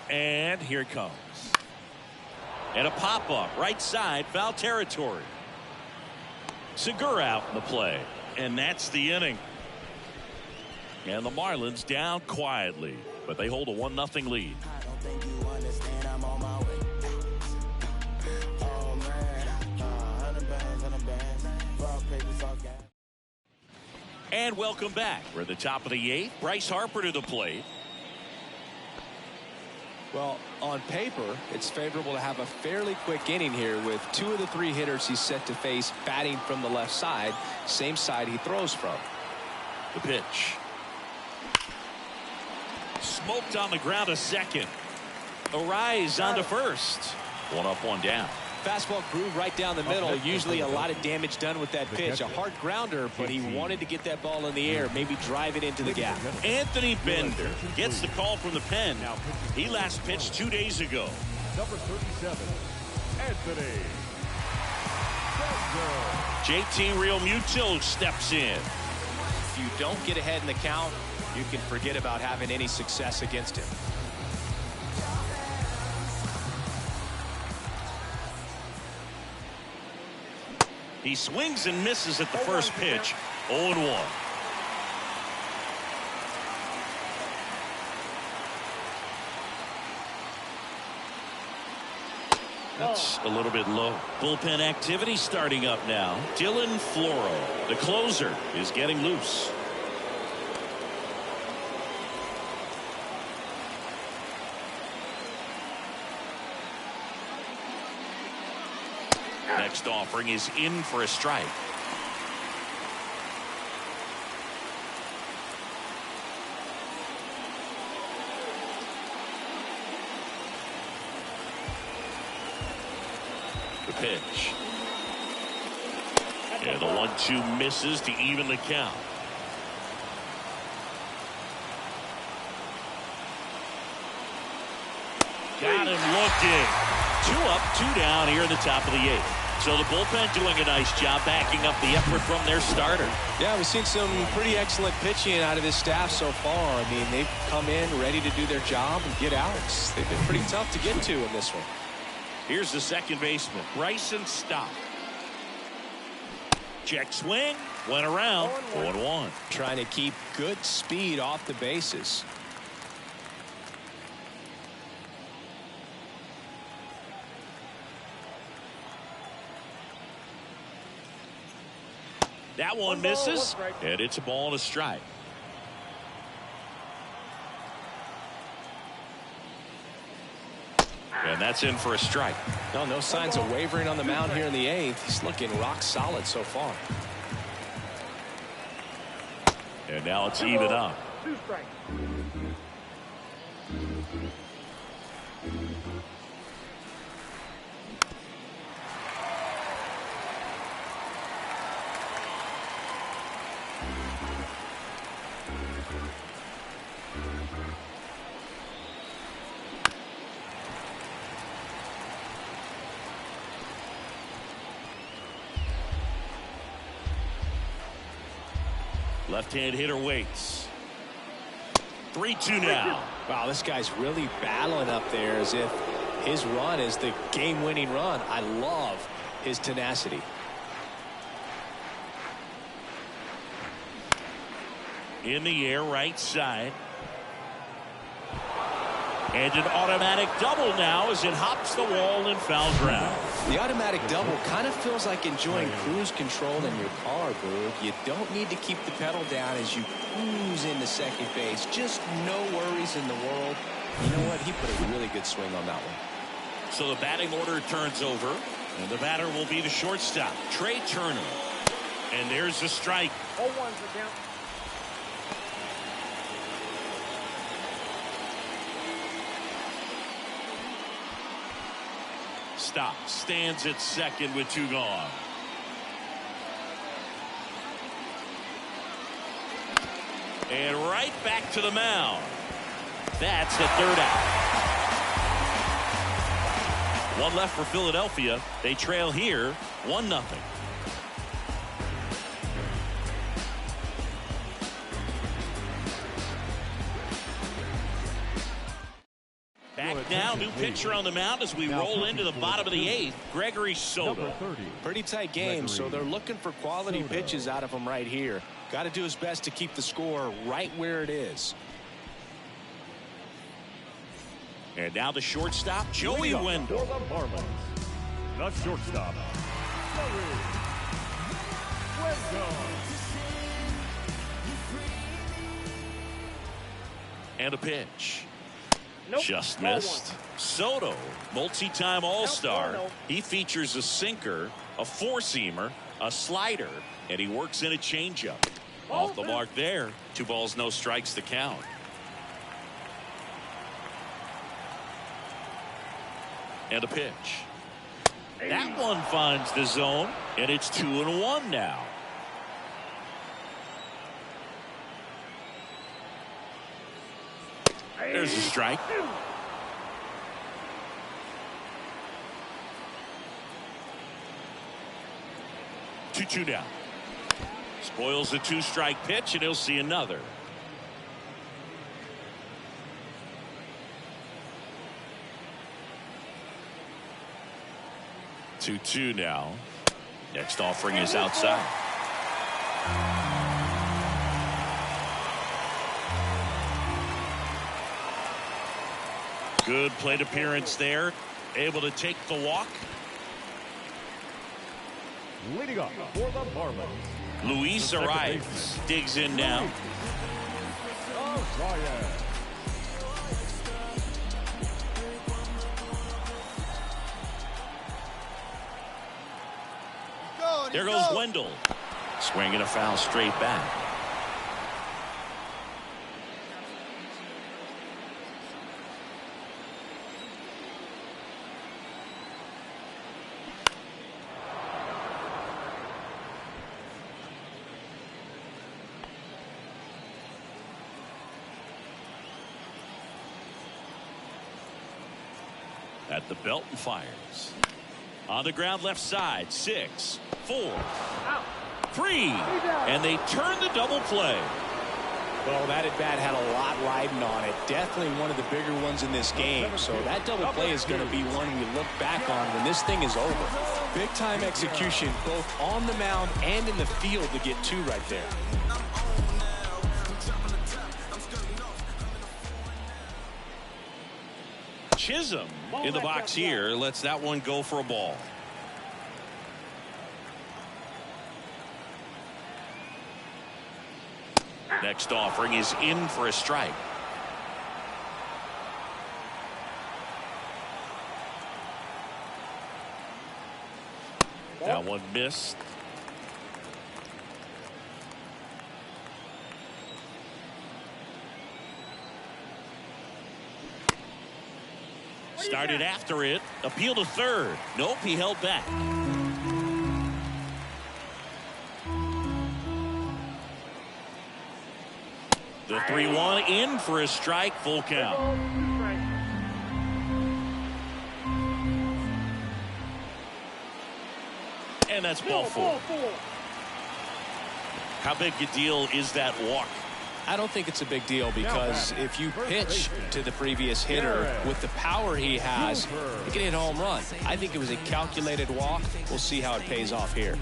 S1: And here it comes. And a pop-up right side, foul territory. Segura out in the play. And that's the inning. And the Marlins down quietly, but they hold a 1-0 lead. And welcome back. We're at the top of the 8th. Bryce Harper to the plate.
S2: Well, on paper, it's favorable to have a fairly quick inning here with 2 of the 3 hitters he's set to face batting from the left side, same side he throws from.
S1: The pitch. Smoked on the ground to second. Arise on to first. 1 up, 1 down.
S2: Fastball groove right down the middle. Usually a lot of damage done with that pitch. A hard grounder, but he wanted to get that ball in the air, maybe drive it into the gap.
S1: Anthony Bender gets the call from the pen. He last pitched 2 days ago.
S3: Number 37, Anthony
S1: JT Realmuto steps in.
S2: If you don't get ahead in the count, you can forget about having any success against him.
S1: He swings and misses at the first pitch. 0-1. That's a little bit low. Bullpen activity starting up now. Dylan Floro, the closer, is getting loose. Next offering is in for a strike. The pitch. And the 1-2 misses to even the count. Got him looking. 2 up, 2 down here in the top of the 8th. So the bullpen doing a nice job backing up the effort from their starter.
S2: Yeah, we've seen some pretty excellent pitching out of this staff so far. I mean, they've come in ready to do their job and get outs. They've been pretty tough to get to in this one.
S1: Here's the second baseman, Bryson Stott. Check swing, went around, 0-1.
S2: Trying to keep good speed off the bases.
S1: That one misses, and it's a ball and a strike. And that's in for a strike.
S2: No signs of wavering on the mound here in the 8th. He's looking rock solid so far.
S1: And now it's even up.
S4: 2 strikes.
S1: Left-hand hitter waits. 3-2 now.
S2: Wow, this guy's really battling up there as if his run is the game-winning run. I love his tenacity.
S1: In the air, right side. And an automatic double now as it hops the wall and foul ground.
S2: The automatic double kind of feels like enjoying cruise control in your car, Boog. You don't need to keep the pedal down as you cruise into second base. Just no worries in the world. You know what? He put a really good swing on that one.
S1: So the batting order turns over, and the batter will be the shortstop, Trey Turner. And there's the strike.
S4: 0-1 for count.
S1: Shortstop stands at second with 2 gone. And right back to the mound. That's the 3rd out. 1 left for Philadelphia. They trail here 1-0. Back now, new pitcher on the mound as we roll into the bottom of the 8th. Gregory Soto.
S2: Pretty tight game, so they're looking for quality pitches out of him right here. Got to do his best to keep the score right where it is.
S1: And now the shortstop, Joey Wendell.
S3: For the Marlins, the shortstop, Joey Wendell.
S1: And a pitch.
S4: Nope.
S1: Just
S4: Ball
S1: missed.
S4: 1.
S1: Soto, multi-time All-Star.
S4: Nope.
S1: He features a sinker, a four-seamer, a slider, and he works in a changeup. Off the mark there. 2 balls, no strikes to count. And a pitch. That one finds the zone, and it's 2-1 now. There's a strike. Two down. Spoils the 2-strike pitch, and he'll see another. Two now. Next offering is outside. Good plate appearance there. Able to take the walk.
S3: Leading up for the Marlins,
S1: Luis Arias digs in now. There goes Wendell. Swinging a foul straight back. At the belt and fires. On the ground left side. 6, 4, 3. And they turn the double play.
S2: Well, that at bat had a lot riding on it. Definitely one of the bigger ones in this game. So that double play is going to be one we look back on when this thing is over. Big time execution both on the mound and in the field to get 2 right there.
S1: Chisholm in the box here lets that one go for a ball. Next offering is in for a strike. That one missed. Started after it. Appeal to third. Nope, he held back. The 3-1 in for a strike. Full count. And that's ball 4. How big a deal is that walk?
S2: I don't think it's a big deal because if you pitch to the previous hitter with the power he has, you can hit a home run. I think it was a calculated walk. We'll see how it pays off here.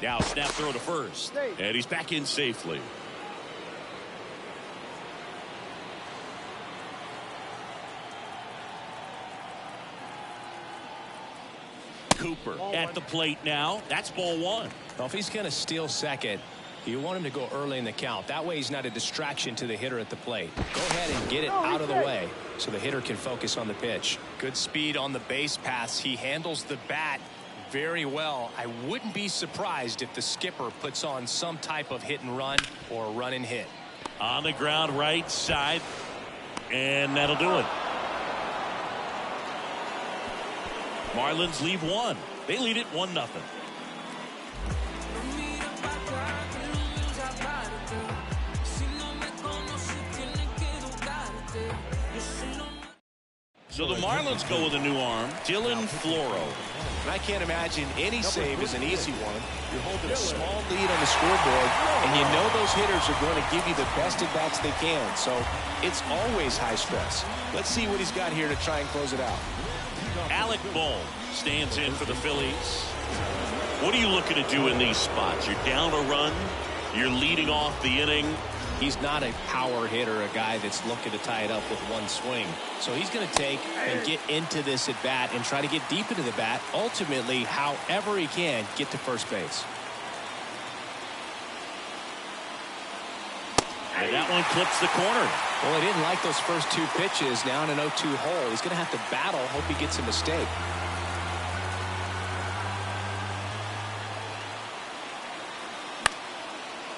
S1: Now snap throw to first. And he's back in safely. Cooper at the plate now. That's ball 1.
S2: Well, if he's going to steal second, you want him to go early in the count. That way he's not a distraction to the hitter at the plate. Go ahead and get it out of the way so the hitter can focus on the pitch. Good speed on the base pass. He handles the bat very well. I wouldn't be surprised if the skipper puts on some type of hit and run or run and hit.
S1: On the ground right side. And that'll do it. Marlins lead 1. They lead it 1-0. So the Marlins go with a new arm, Dylan Floro.
S2: And I can't imagine any save is an easy one. You're holding a small lead on the scoreboard, and you know those hitters are going to give you the best at-bats they can. So it's always high stress. Let's see what he's got here to try and close it out.
S1: Alec Bohm stands in for the Phillies. What are you looking to do in these spots? You're down a run. You're leading off the inning.
S2: He's not a power hitter, a guy that's looking to tie it up with one swing. So he's going to take and get into this at bat and try to get deep into the bat. Ultimately, however he can, get to first base.
S1: And that one clips the corner.
S2: Well, he didn't like those first 2 pitches. Now in an 0-2 hole, he's going to have to battle. Hope he gets a mistake.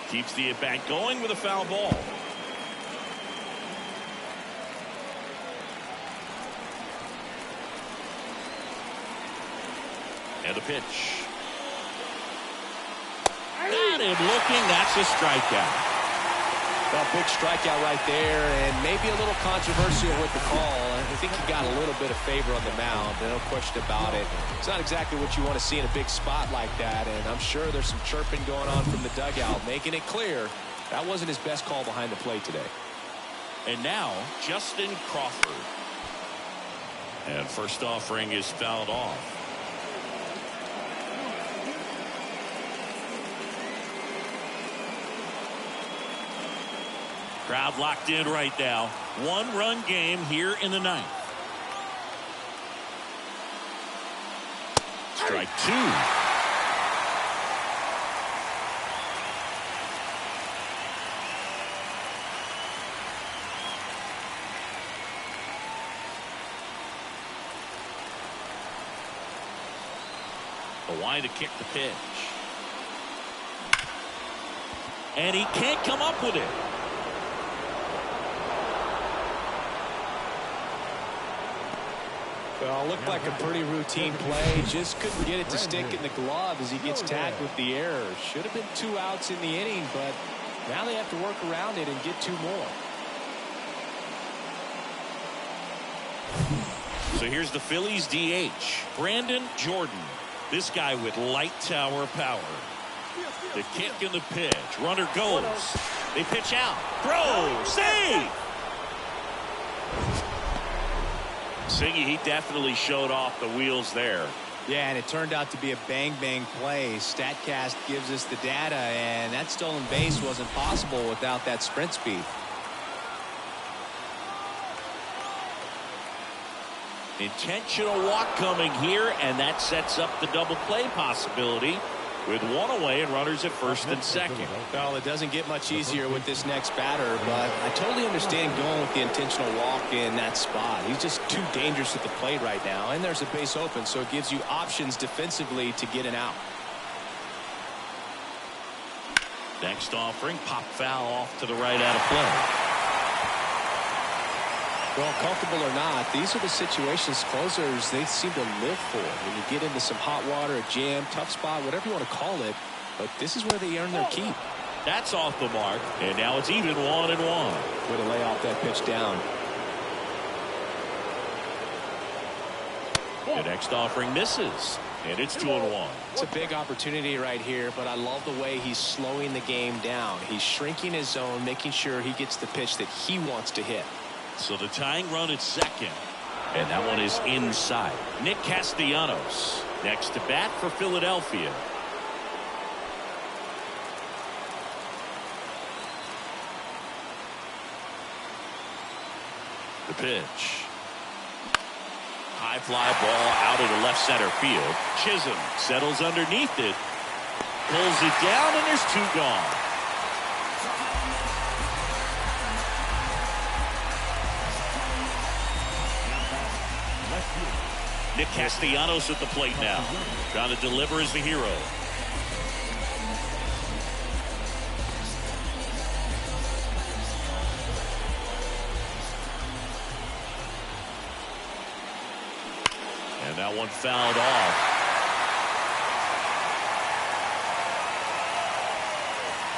S1: Keeps the at-bat going with a foul ball. And the pitch. Got him looking. That's a strikeout.
S2: Well, big strikeout right there, and maybe a little controversial with the call. I think he got a little bit of favor on the mound, no question about it. It's not exactly what you want to see in a big spot like that, and I'm sure there's some chirping going on from the dugout, making it clear that wasn't his best call behind the plate today.
S1: And now, Justin Crawford. And first offering is fouled off. Crowd locked in right now. 1-run game here in the 9th. Strike 2. The line to kick the pitch. And he can't come up with it.
S2: Well, looked like a pretty routine play. Just couldn't get it to stick in the glove as he gets tagged with the error. Should have been 2 outs in the inning, but now they have to work around it and get 2 more.
S1: So here's the Phillies DH, Brandon Jordan. This guy with light tower power. The kick and the pitch. Runner goes. They pitch out. Throw. Save. Singy, he definitely showed off the wheels there.
S2: Yeah, and it turned out to be a bang-bang play. StatCast gives us the data, and that stolen base wasn't possible without that sprint speed.
S1: Intentional walk coming here, and that sets up the double play possibility with 1 away and runners at first and second.
S2: Well, it doesn't get much easier with this next batter, but I totally understand going with the intentional walk in that spot. He's just too dangerous at the plate right now, and there's a base open, so it gives you options defensively to get an out.
S1: Next offering, pop foul off to the right out of play.
S2: Well, comfortable or not, these are the situations closers they seem to live for. When you get into some hot water, a jam, tough spot, whatever you want to call it, but this is where they earn their keep.
S1: That's off the mark, and now it's even 1-1.
S2: Way to lay off that pitch down.
S1: The next offering misses, and it's 2-1.
S2: It's a big opportunity right here, but I love the way he's slowing the game down. He's shrinking his zone, making sure he gets the pitch that he wants to hit.
S1: So the tying run at second, and that one is inside. Nick Castellanos next to bat for Philadelphia. The pitch. High fly ball out of the left center field. Chisholm settles underneath it. Pulls it down, and there's 2 gone. Nick Castellanos at the plate now. Trying to deliver as the hero. And And that one fouled off.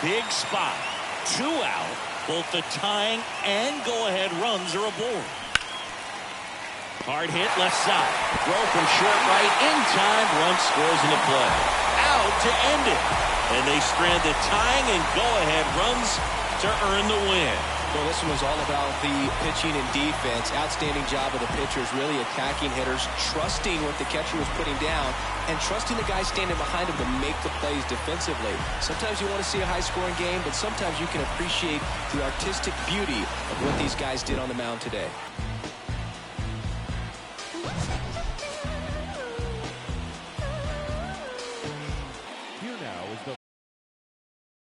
S1: Big spot. 2 out. Both the tying and go-ahead runs are aboard. Hard hit left side. Throw from short right in time. Run scores into play. Out to end it. And they strand the tying and go-ahead runs to earn the win.
S2: Well, this one was all about the pitching and defense. Outstanding job of the pitchers, really attacking hitters, trusting what the catcher was putting down, and trusting the guys standing behind him to make the plays defensively. Sometimes you want to see a high-scoring game, but sometimes you can appreciate the artistic beauty of what these guys did on the mound today.